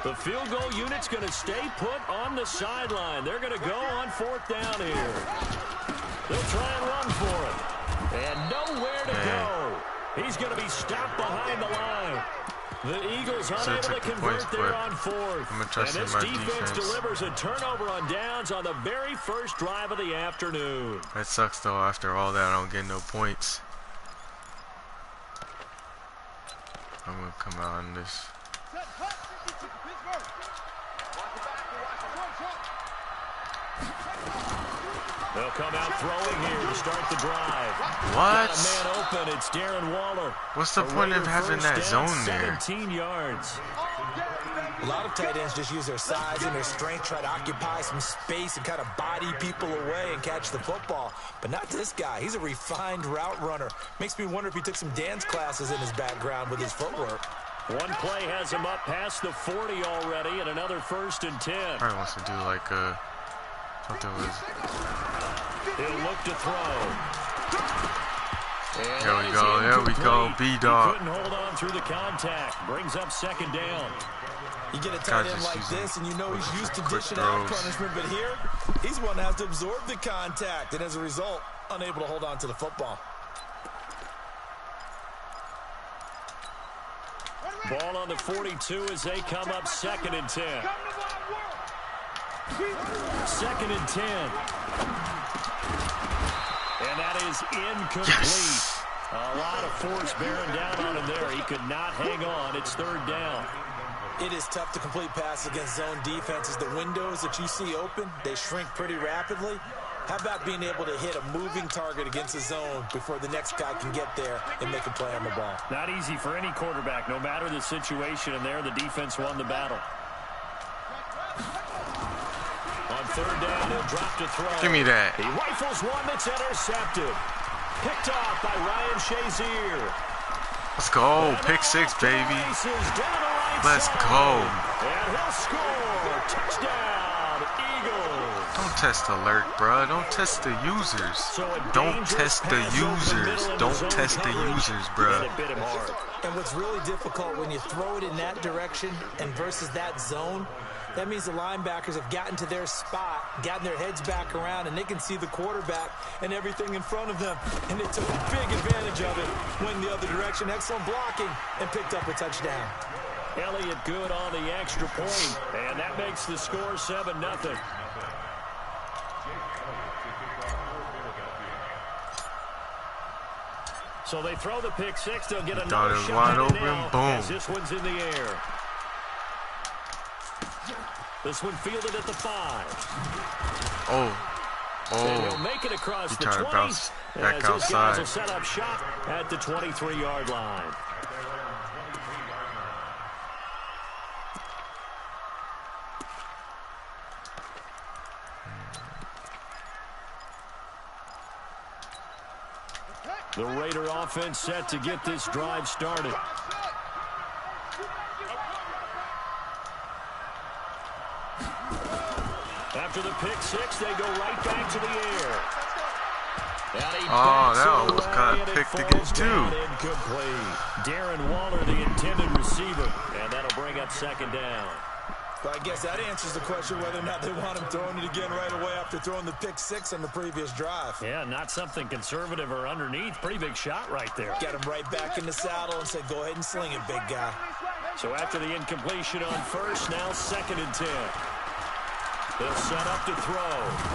The field goal unit's going to stay put on the sideline. They're going to go on 4th down here. They'll try and run for it. And nowhere to go. He's going to be stopped behind the line. The Eagles unable to convert there on 4th. And this defense delivers a turnover on downs on the very first drive of the afternoon. That sucks, though. After all that, I don't get no points. I'm going to come out on this. They'll come out throwing here to start the drive. What? Got a man open. It's Darren Waller. What's the point of having that zone there? 17 yards. A lot of tight ends just use their size and their strength, try to occupy some space and kind of body people away and catch the football. But not this guy. He's a refined route runner. Makes me wonder if he took some dance classes in his background with his footwork. One play has him up past the 40 already, and another 1st and 10. Probably wants to do like a something was. He'll look to throw. And there we go, B-Dog. Couldn't hold on through the contact. Brings up 2nd down. You get a tight end like this, and you know he's used to dishing out punishment, but here, he's one that has to absorb the contact, and as a result, unable to hold on to the football. Ball on the 42 as they come up 2nd and 10. 2nd and 10. And that is incomplete. Yes. A lot of force bearing down on him there. He could not hang on. It's 3rd down. It is tough to complete passes against zone defenses. The windows that you see open, they shrink pretty rapidly. How about being able to hit a moving target against a zone before the next guy can get there and make a play on the ball? Not easy for any quarterback, no matter the situation, and there the defense won the battle. On 3rd down, he'll drop to throw. Give me that. He rifles one that's intercepted. Picked off by Ryan Shazier. Let's go. Pick 6, baby. Let's go. And he'll score. Touchdown, Eagles. Don't test alert, bro. Don't test the users. Don't test the users. Don't test the users, bro. And what's really difficult when you throw it in that direction and versus that zone, that means the linebackers have gotten to their spot, gotten their heads back around, and they can see the quarterback and everything in front of them. And they took big advantage of it, went the other direction, excellent blocking, and picked up a touchdown. Elliott good on the extra point, and that makes the score 7-0. So they throw the pick 6. They'll get another shot wide open. Now, boom. as this one's in the air. This one fielded at the 5. Oh. He'll make it across the 20. Bounce back as outside. those guys will set up shop at the 23-yard line. The Raider offense set to get this drive started. After the pick 6, they go right back to the air. That almost got picked against you. Incomplete. Darren Waller, the intended receiver, and that'll bring up 2nd down. Well, I guess that answers the question whether or not they want him throwing it again right away after throwing the pick 6 on the previous drive. Yeah, not something conservative or underneath. Pretty big shot right there. Got him right back in the saddle and said, go ahead and sling it, big guy. So after the incompletion on 1st, now 2nd and 10. They'll set up to throw.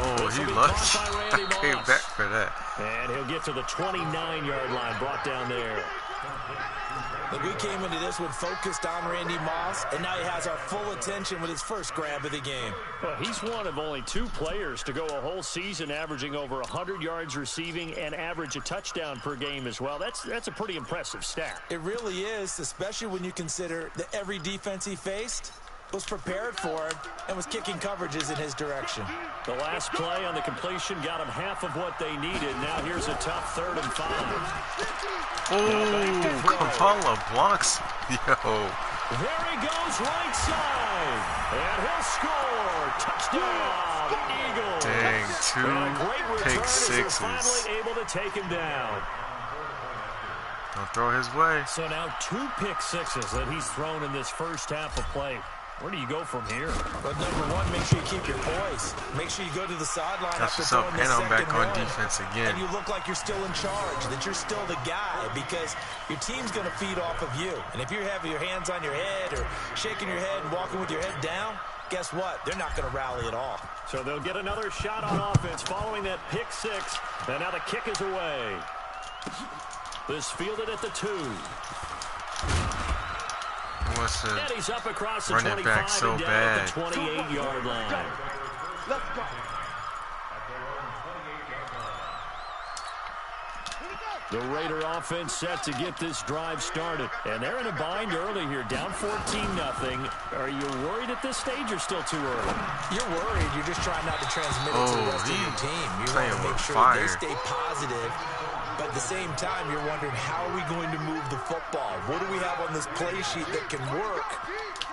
Oh, he lucky. I came back for that. And he'll get to the 29-yard line, brought down there. Look, we came into this one focused on Randy Moss, and now he has our full attention with his first grab of the game. Well, he's one of only 2 players to go a whole season averaging over 100 yards receiving and average a touchdown per game as well. That's a pretty impressive stat. It really is, especially when you consider that every defense he faced was prepared for him and was kicking coverages in his direction. The last play on the completion got him half of what they needed. Now here's a tough 3rd and 5. Oh, Kavala blocks. Yo. There he goes right side. And he'll score. Touchdown, Eagles. Dang, 2 pick 6s. Finally able to take him down. Don't throw his way. So now 2 pick 6s that he's thrown in this first half of play. Where do you go from here? But number one, make sure you keep your poise. Make sure you go to the sideline after throwing the and I'm back on one, defense again. and you look like you're still in charge, that you're still the guy, because your team's going to feed off of you. And if you're having your hands on your head or shaking your head and walking with your head down, guess what? They're not going to rally at all. So they'll get another shot on offense following that pick six. And now the kick is away. This fielded at the 2. Wants to and he's up across the run 25 it back so and down bad. at the 28-yard line. Let's go. The Raider offense set to get this drive started. And they're in a bind early here, down 14-0. Are you worried at this stage or still too early? You're worried. You're just trying not to transmit it to the rest of your team. You want to make sure they stay positive. But at the same time, you're wondering, how are we going to move the football? What do we have on this play sheet that can work?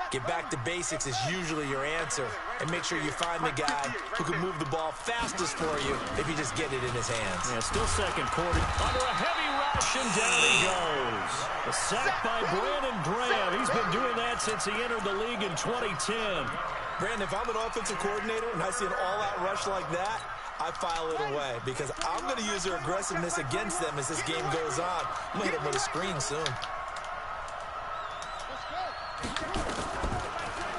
Get back to basics is usually your answer. And make sure you find the guy who can move the ball fastest for you if you just get it in his hands. Yeah, still second quarter. Under a heavy rush, and down he goes. A sack by Brandon Graham. He's been doing that since he entered the league in 2010. Brandon, if I'm an offensive coordinator and I see an all-out rush like that, I file it away, because I'm going to use their aggressiveness against them as this game goes on. I'm going to hit them with a screen soon.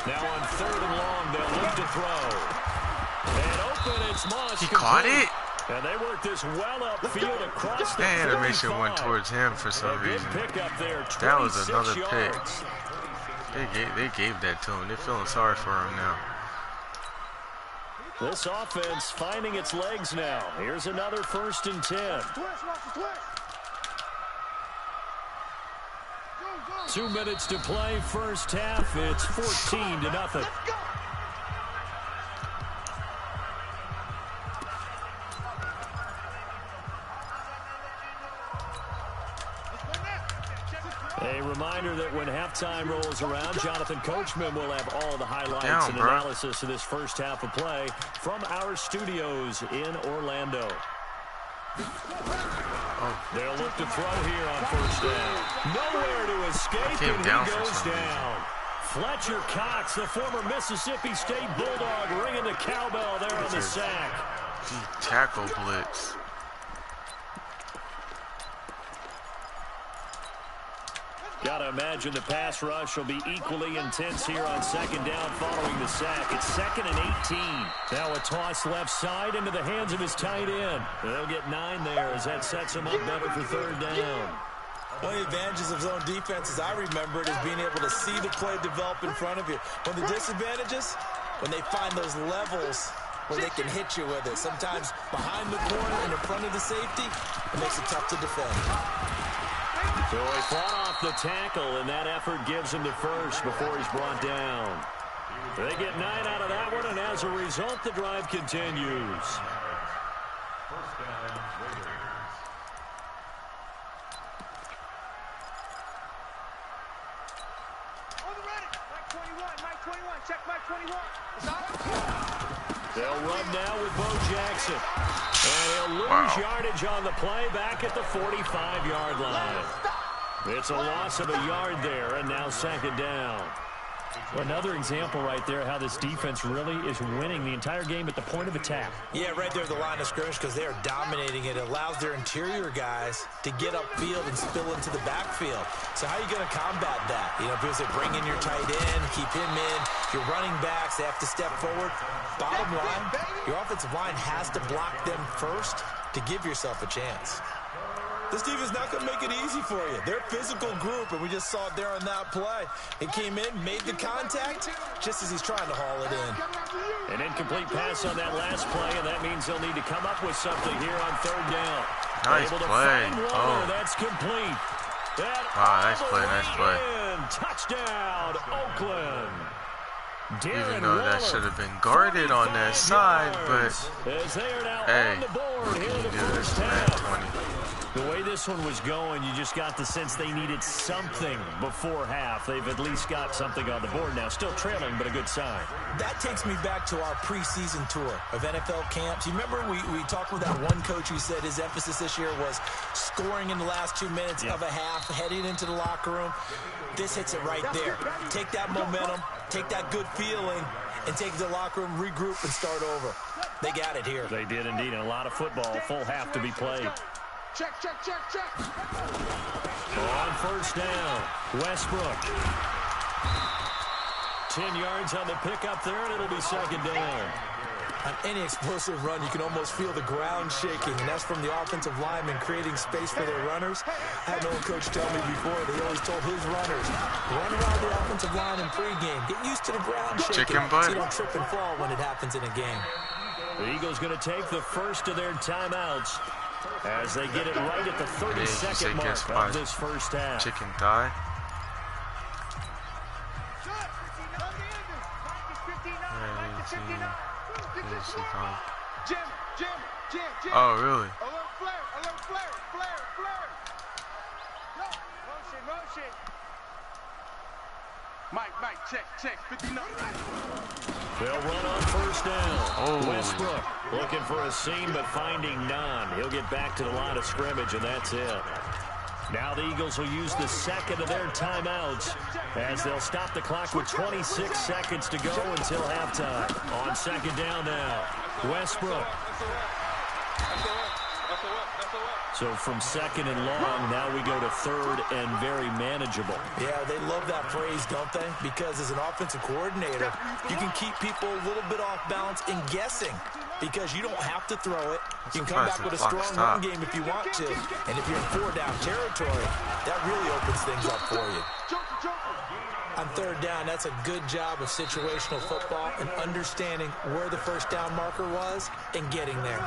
Now on 3rd and long, they'll look to throw. And open, it's Moss. He caught it? And they work this well upfield across the 45. Animation went towards him for some reason. There, that was another yards. pick. They gave that to him. They're feeling sorry for him now. This offense finding its legs now. Here's another 1st and 10. 2 minutes to play, first half. It's 14-0. A reminder that when halftime rolls around, Jonathan Coachman will have all the highlights and analysis of this first half of play from our studios in Orlando. They'll look to throw here on 1st down. Nowhere to escape, and he goes down. Fletcher Cox, the former Mississippi State Bulldog, ringing the cowbell there on the sack. Tackle blitz. Got to imagine the pass rush will be equally intense here on 2nd down following the sack. It's 2nd and 18. Now a toss left side into the hands of his tight end. They'll get 9 there as that sets him up better for 3rd down. One of the advantages of zone defense, as I remember it, is being able to see the play develop in front of you. One of the disadvantages, when they find those levels where they can hit you with it. Sometimes behind the corner and in front of the safety, it makes it tough to defend. So he fought off the tackle, and that effort gives him the first before he's brought down. They get 9 out of that one, and as a result, the drive continues. Check Mike 21. They'll run now with Bo Jackson. And he'll lose yardage on the play back at the 45-yard line. It's a loss of a yard there, and now 2nd down. Well, another example right there how this defense really is winning the entire game at the point of attack. Yeah, right there at the line of scrimmage, because they are dominating it. It allows their interior guys to get upfield and spill into the backfield. So how are you going to combat that? You know, because they bring in your tight end, keep him in. Your running backs, they have to step forward. Bottom line, your offensive line has to block them first to give yourself a chance. This defense is not going to make it easy for you. They're a physical group, and we just saw it there on that play. He came in, made the contact, just as he's trying to haul it in. An incomplete pass on that last play, and that means they'll need to come up with something here on 3rd down. Nice play. That's complete. Nice play, nice play. Touchdown, Oakland. Even though that should have been guarded on that side, but hey, you can do this, man, 20. The way this one was going, you just got the sense they needed something before half. They've at least got something on the board now. Still trailing, but a good sign. That takes me back to our preseason tour of NFL camps. You remember we talked with that one coach who said his emphasis this year was scoring in the last 2 minutes of a half, heading into the locker room. This hits it right there. Take that momentum, take that good feeling, and take it to the locker room, regroup, and start over. They got it here. They did indeed, and a lot of football, full half to be played. Check, check, check, check. On first down, Westbrook. 10 yards on the pickup there, and it'll be second down. On any explosive run, you can almost feel the ground shaking, and that's from the offensive linemen creating space for their runners. I had an old coach tell me before, they always told his runners, run around the offensive line in pregame. Get used to the ground shaking so you don't trip and fall when it happens in a game. The Eagles going to take the first of their timeouts as they get it right at the 32nd mark of this first half. Chicken thigh. Oh, really? Alert flare, alert flare, flare, flare. No, motion. Mike, check, 59. They'll run on first down. Westbrook looking for a seam, but finding none. He'll get back to the line of scrimmage, and that's it. Now the Eagles will use the second of their timeouts as they'll stop the clock with 26 seconds to go until halftime. On second down now, Westbrook. So from second and long, now we go to third and very manageable. Yeah, they love that phrase, don't they? Because as an offensive coordinator, you can keep people a little bit off balance and guessing because you don't have to throw it. You can come back with a strong run game if you want to. And if you're in four-down territory, that really opens things up for you. On third down, that's a good job of situational football and understanding where the first down marker was and getting there.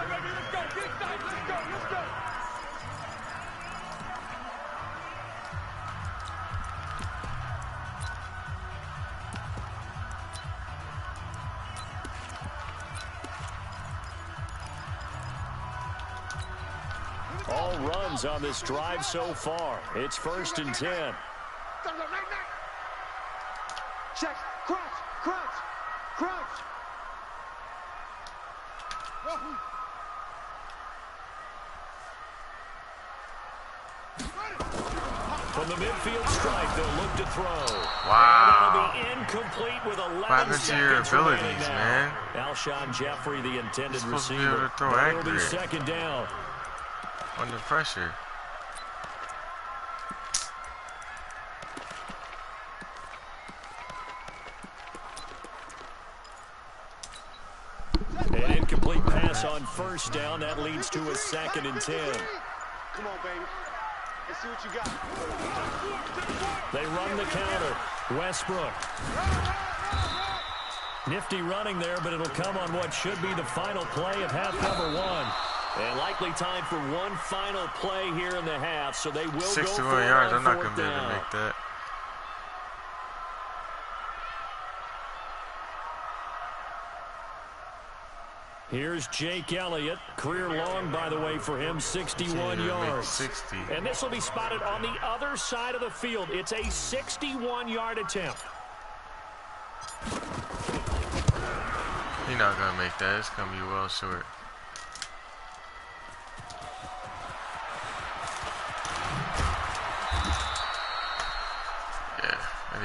All runs on this drive so far. It's first and 10. Check, crunch. From the midfield stripe, they'll look to throw. Wow. And that'll be incomplete with 11 What happened to your seconds abilities, man? Alshon Jeffrey, the intended Supposed to be receiver. able to throw It'll be accurate. second down. Under pressure. An incomplete pass on first down. That leads to a second and 10. Come on, baby. Let's see what you got. They run the counter. Westbrook. Nifty running there, but it'll come on what should be the final play of half number one. And likely time for one final play here in the half, so they will go for 61 yards. I'm not going to be able to make that. Here's Jake Elliott. Career long, by the way, for him, 61 yards. 60. And this will be spotted on the other side of the field. It's a 61-yard attempt. He's not going to make that. It's going to be well short.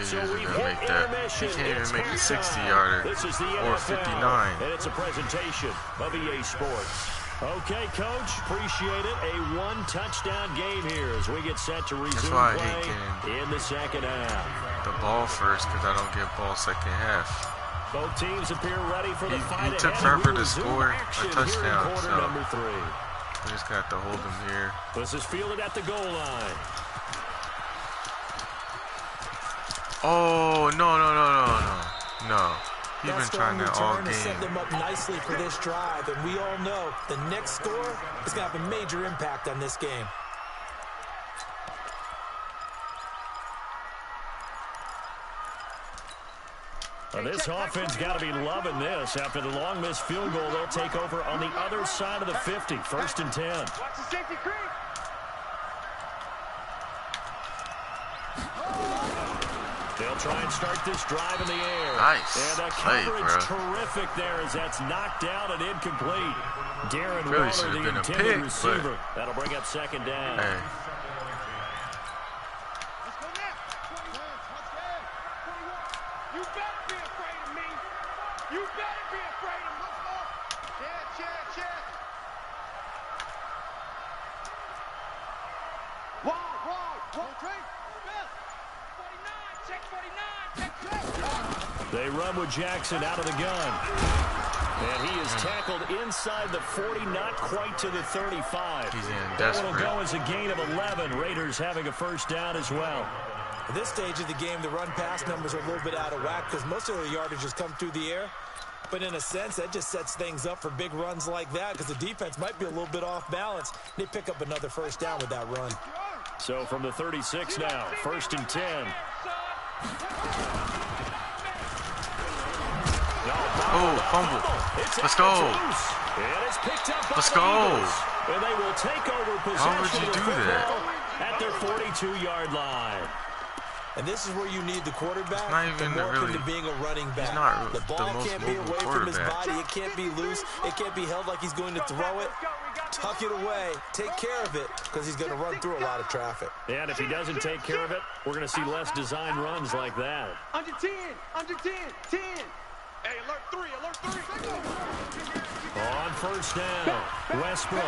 So we've hit make that. He can't even make a 60-yarder or 59. And it's a presentation of EA Sports. Okay, Coach, appreciate it. A one-touchdown game here as we get set to resume play in the second half. The ball first because I don't get ball second half. Both teams appear ready for the fight. He took forever to score a touchdown, so number 3. we just got to hold him here. This is fielded at the goal line. Oh, no. He's been trying that all game. Set them up nicely for this drive, and we all know the next score is going to have a major impact on this game. Well, this offense got to be loving this. After the long missed field goal, they'll take over on the other side of the 50. First and 10. Watch the safety creep. They'll try and start this drive in the air. Nice. And the play, coverage bro. terrific there as that's knocked out and incomplete. Darren Really Waller, should've the been a intended pick, receiver. That'll bring up second down. Hey. You better be afraid of me. You better be afraid of me. Check. Wrong. Trade. 49. Check 49. They run with Jackson out of the gun. And he is tackled inside the 40, not quite to the 35. He's in That will desperate. go as a gain of 11. Raiders having a first down as well. At this stage of the game, the run-pass numbers are a little bit out of whack because most of the yardage has come through the air. But in a sense, that just sets things up for big runs like that because the defense might be a little bit off balance. They pick up another first down with that run. So from the 36 now, 1st and 10. Oh, fumble. Let's go. And it's picked up by Let's the go. Eagles. And they will take over possession How would you of the do football that? at their 42-yard line. And this is where you need the quarterback Not even to morph really- into being a running back. he's not the ball the most can't be mobile away from his quarterback. body. It can't be loose. It can't be held like he's going to throw it. Tuck it away. Take care of it because he's going to run through a lot of traffic. And if he doesn't take care of it, we're going to see less design runs like that. Under 10. 10. Hey, alert 3. On first down, Westbrook.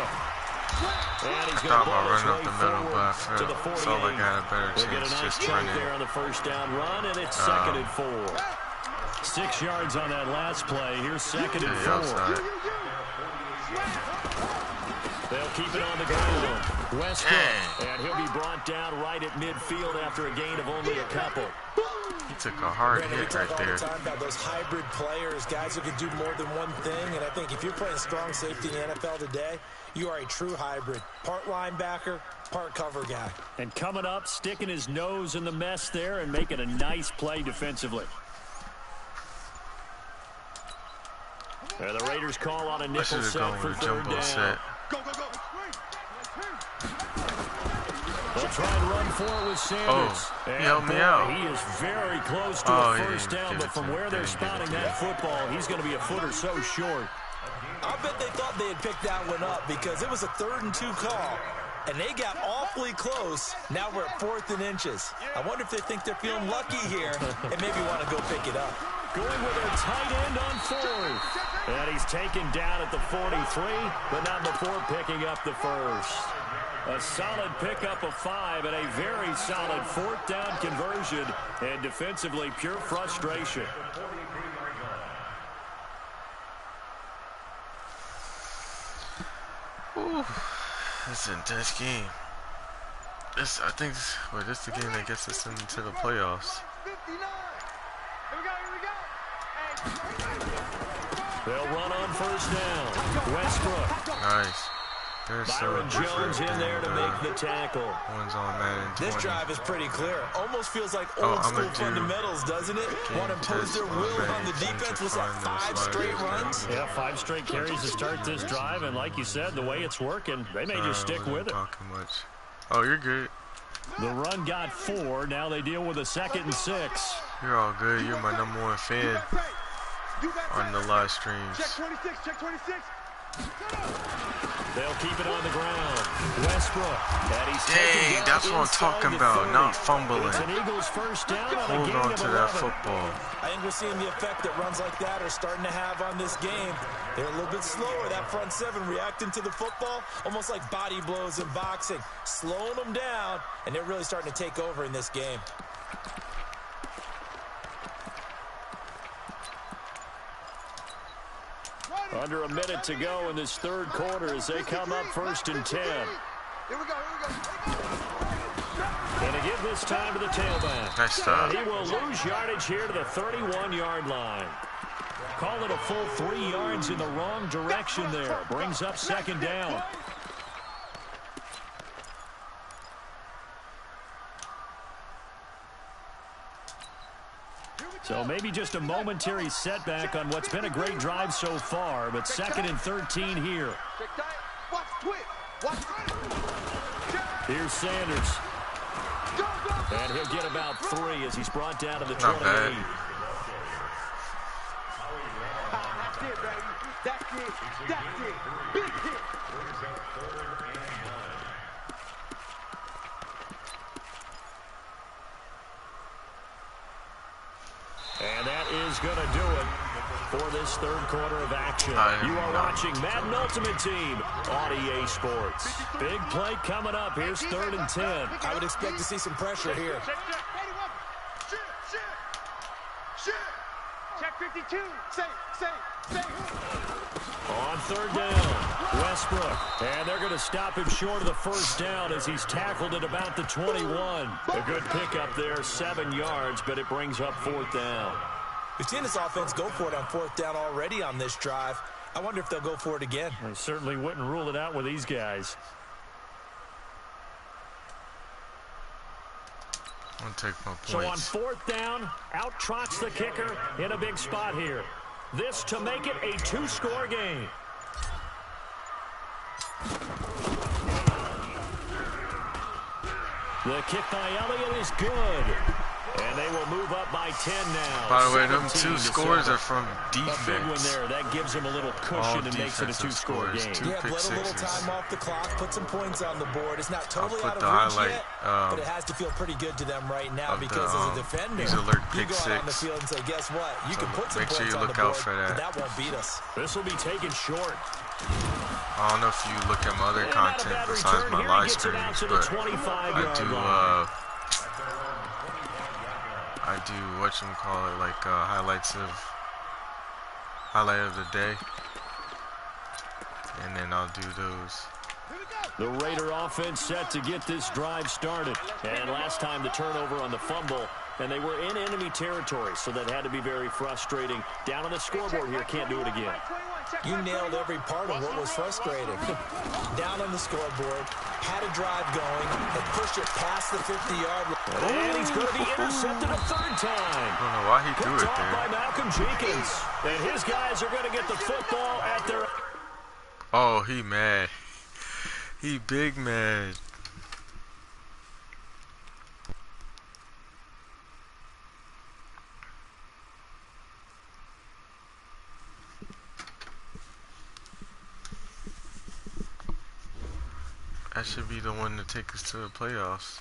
And he's going Thought to about ball his running up way the middle, but I forward to the felt 48. like I had a better They'll get a chance nice just chunk running. there on the first down run, and it's 2nd and 4. 6 yards on that last play. Here's 2nd and 4. Outside. They'll keep it on the ground. Westbrook, Dang. and he'll be brought down right at midfield after a gain of only a couple. He took a hard Brandon, we hit talk right all there. the time about those hybrid players, guys who can do more than one thing. And I think if you're playing strong safety in the NFL today, you are a true hybrid. Part linebacker, part cover guy. And coming up, sticking his nose in the mess there and making a nice play defensively. And the Raiders call on a I nickel should have set gone for with a 3rd jumbo down. set. Go. They'll try and run for it with Sanders. Oh, And he helped me boy, out. He is very close to Oh, a he first didn't down, give but it from to where him. they're He didn't give spotting it to that him. football, he's going to be a foot or so short. I'll bet they thought they had picked that one up because it was a 3rd and 2 call, and they got awfully close. Now we're at 4th and inches. I wonder if they think they're feeling lucky here and maybe want to go pick it up. Going with a tight end on 4th. And he's taken down at the 43, but not before picking up the first. A solid pickup of 5 and a very solid 4th down conversion. And defensively, pure frustration. Ooh, this is an intense game. I think this is the game that gets us into the playoffs. 59. Here we go. They'll run on first down. Westbrook. Nice. Byron Jones in there to make the tackle. One's on Madden 20. This drive is pretty clear. Almost feels like Oh, old I'ma school do fundamentals, doesn't it? Want to impose their will on the defense. Was that 5 straight runs? Yeah, 5 straight carries to start this drive, and like you said, the way it's working, they may just stick with it. Talking much. Oh, you're good. The run got 4. Now they deal with a 2nd and 6. You're all good. You're my #1 fan on the live streams. Check 26. They'll keep it on the ground. Westbrook. And he's taken Dang, down that's what I'm inside talking the about. 30. Not fumbling. It's an Eagles first down on a Hold gain on of to 11. that football. I think we're seeing the effect that runs like that are starting to have on this game. They're a little bit slower. That front 7 reacting to the football, almost like body blows in boxing, slowing them down, and they're really starting to take over in this game. Under a minute to go in this 3rd quarter as they come up 1st and 10. Here we go. And to give this time to the tailback. Nice stop. And he will lose yardage here to the 31-yard line. Call it a full 3 yards in the wrong direction there. Brings up 2nd down. So maybe just a momentary setback on what's been a great drive so far, but 2nd and 13 here. Watch quick. Watch quick. Here's Sanders. Go. And he'll get about 3 as he's brought down to the Not 28. bad. That's it, baby. That's it. That's it. Big hit. And that is going to do it for this third quarter of action. You are watching Madden Ultimate Team on EA Sports. Big play coming up. Here's 3rd and 10. I would expect to see some pressure here. Check 52. Say. On 3rd down, Westbrook. And they're going to stop him short of the first down as he's tackled at about the 21. A good pickup there, 7 yards, but it brings up 4th down. We've seen this offense go for it on 4th down already on this drive. I wonder if they'll go for it again. I certainly wouldn't rule it out with these guys. I'll take my points. So on 4th down, out trots the kicker in a big spot here. This to make it a 2-score game. The kick by Elliott is good. And they will move up by 10 now. By the way, them 2 scores are from A big one defense. there. That gives them a little cushion and makes it a 2-score game. Yeah, pick let a little sixes. time off the clock, put some points on the board. It's not totally put out of the reach highlight, yet, but it has to feel pretty good to them right now of the, because as a defender, these alert you pick go out on the six. field and say, guess what? You can put some make sure points you on look the out board, for that. but that won't beat us. This will be taken short. I don't know if you look at my other And not a content bad besides return my here. He live gets it out streams, to the but 25-yard line. I do whatchamacallit, like highlight of the day, and then I'll do those. The Raider offense set to get this drive started. And last time the turnover on the fumble, and they were in enemy territory, so that had to be very frustrating. Down on the scoreboard here, can't do it again. You nailed every part of what was frustrating. Down on the scoreboard, had a drive going, had pushed it past the 50-yard line. And he's going to be intercepted a 3rd time. I don't know why he threw Picked it off by there. Malcolm Jenkins. And his guys are going to get the football at their... Oh, he mad. He big mad. That should be the one to take us to the playoffs.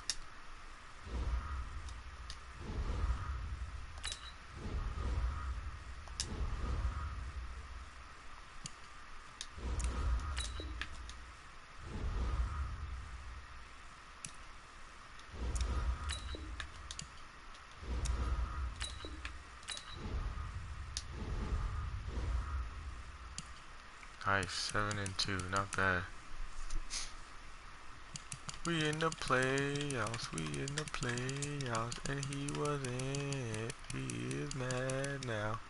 Nice, 7-2, not bad. We in the playoffs, and he wasn't. He is mad now.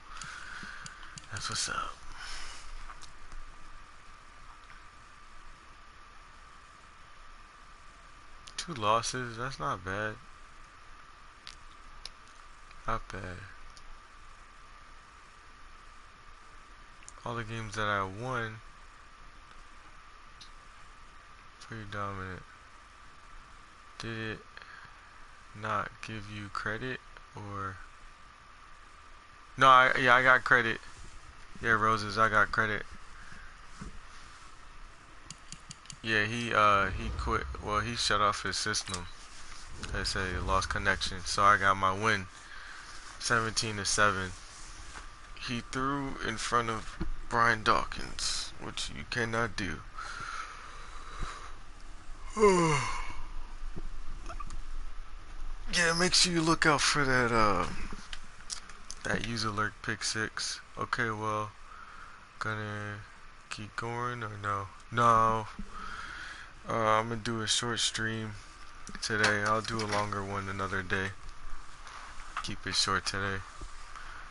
That's what's up. Two losses, that's not bad. Not bad. All the games that I won, pretty dominant. Did it not give you credit, or no? Yeah, I got credit. Yeah, Roses, I got credit. Yeah, he quit. Well, he shut off his system. They say he lost connection, so I got my win, 17-7. He threw in front of Brian Dawkins, which you cannot do. Yeah, make sure you look out for that user alert pick 6. Okay, well, gonna keep going or no? No. I'm gonna do a short stream today. I'll do a longer one another day. Keep it short today.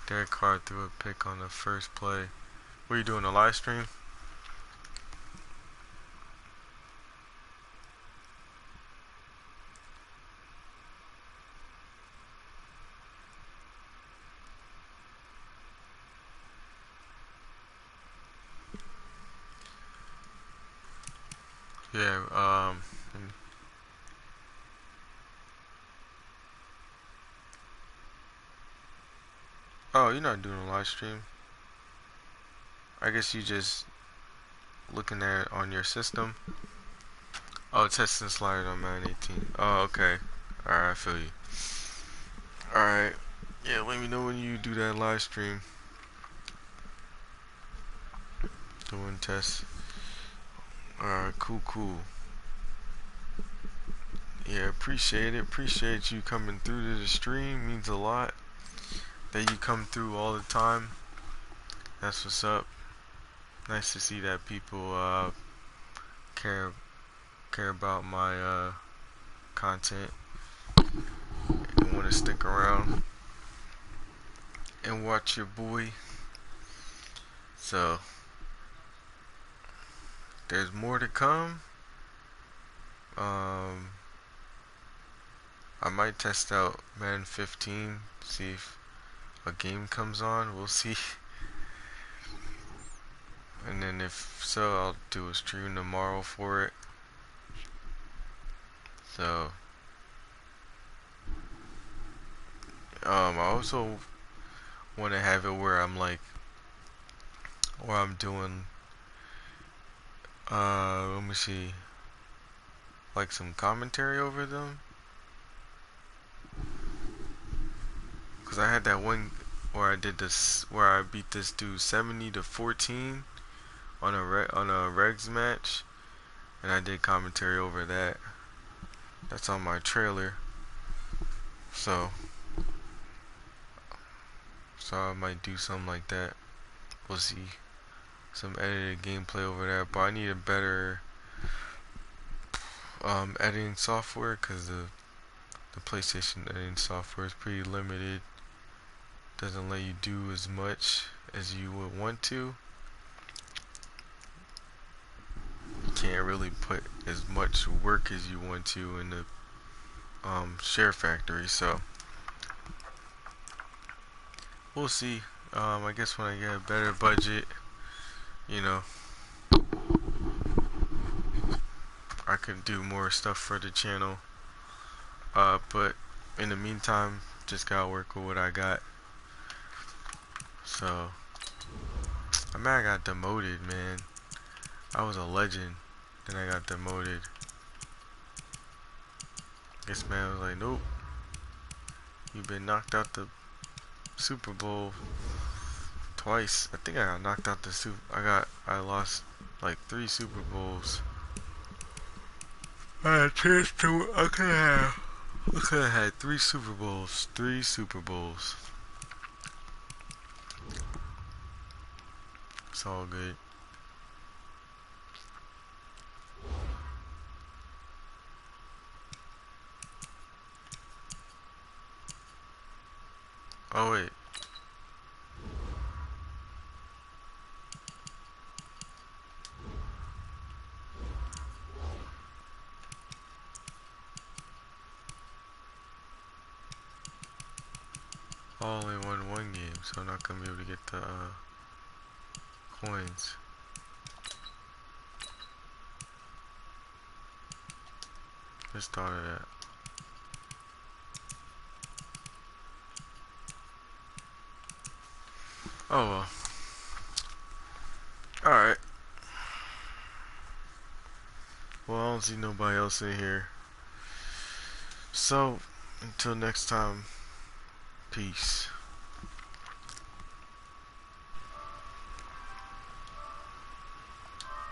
Derek Carr threw a pick on the first play. What are you doing, a live stream? Yeah, Oh, you're not doing a live stream. I guess you just looking at it on your system. Oh, testing slide on Madden 18. Oh, okay. Alright, I feel you. Alright. Yeah, let me know when you do that live stream. Doing tests. Alright, cool. Yeah, appreciate it. Appreciate you coming through to the stream. Means a lot that you come through all the time. That's what's up. Nice to see that people care about my content and want to stick around and watch your boy. So there's more to come. I might test out Madden 15, see if a game comes on. We'll see. And then if so, I'll do a stream tomorrow for it. So I also want to have it where I'm doing let me see, like some commentary over them, cause I had that one where I did this, where I beat this dude 70-14 on a regs match, and I did commentary over that. That's on my trailer. So I might do something like that. We'll see. Some edited gameplay over there, but I need a better editing software, because the PlayStation editing software is pretty limited. Doesn't let you do as much as you would want to. You can't really put as much work as you want to in the share factory, so we'll see. I guess when I get a better budget, you know, I could do more stuff for the channel. But in the meantime, just gotta work with what I got. So, I mean, I got demoted, man. I was a legend, then I got demoted. This man was like, nope, you've been knocked out the Super Bowl twice. I think I got knocked out the I lost like 3 Super Bowls. I had a chance to, I could have had 3 Super Bowls. 3 Super Bowls. It's all good. Oh wait. I only won 1 game, so I'm not gonna be able to get the coins. Just thought of that. Oh well. Alright. Well, I don't see nobody else in here. So, until next time, peace.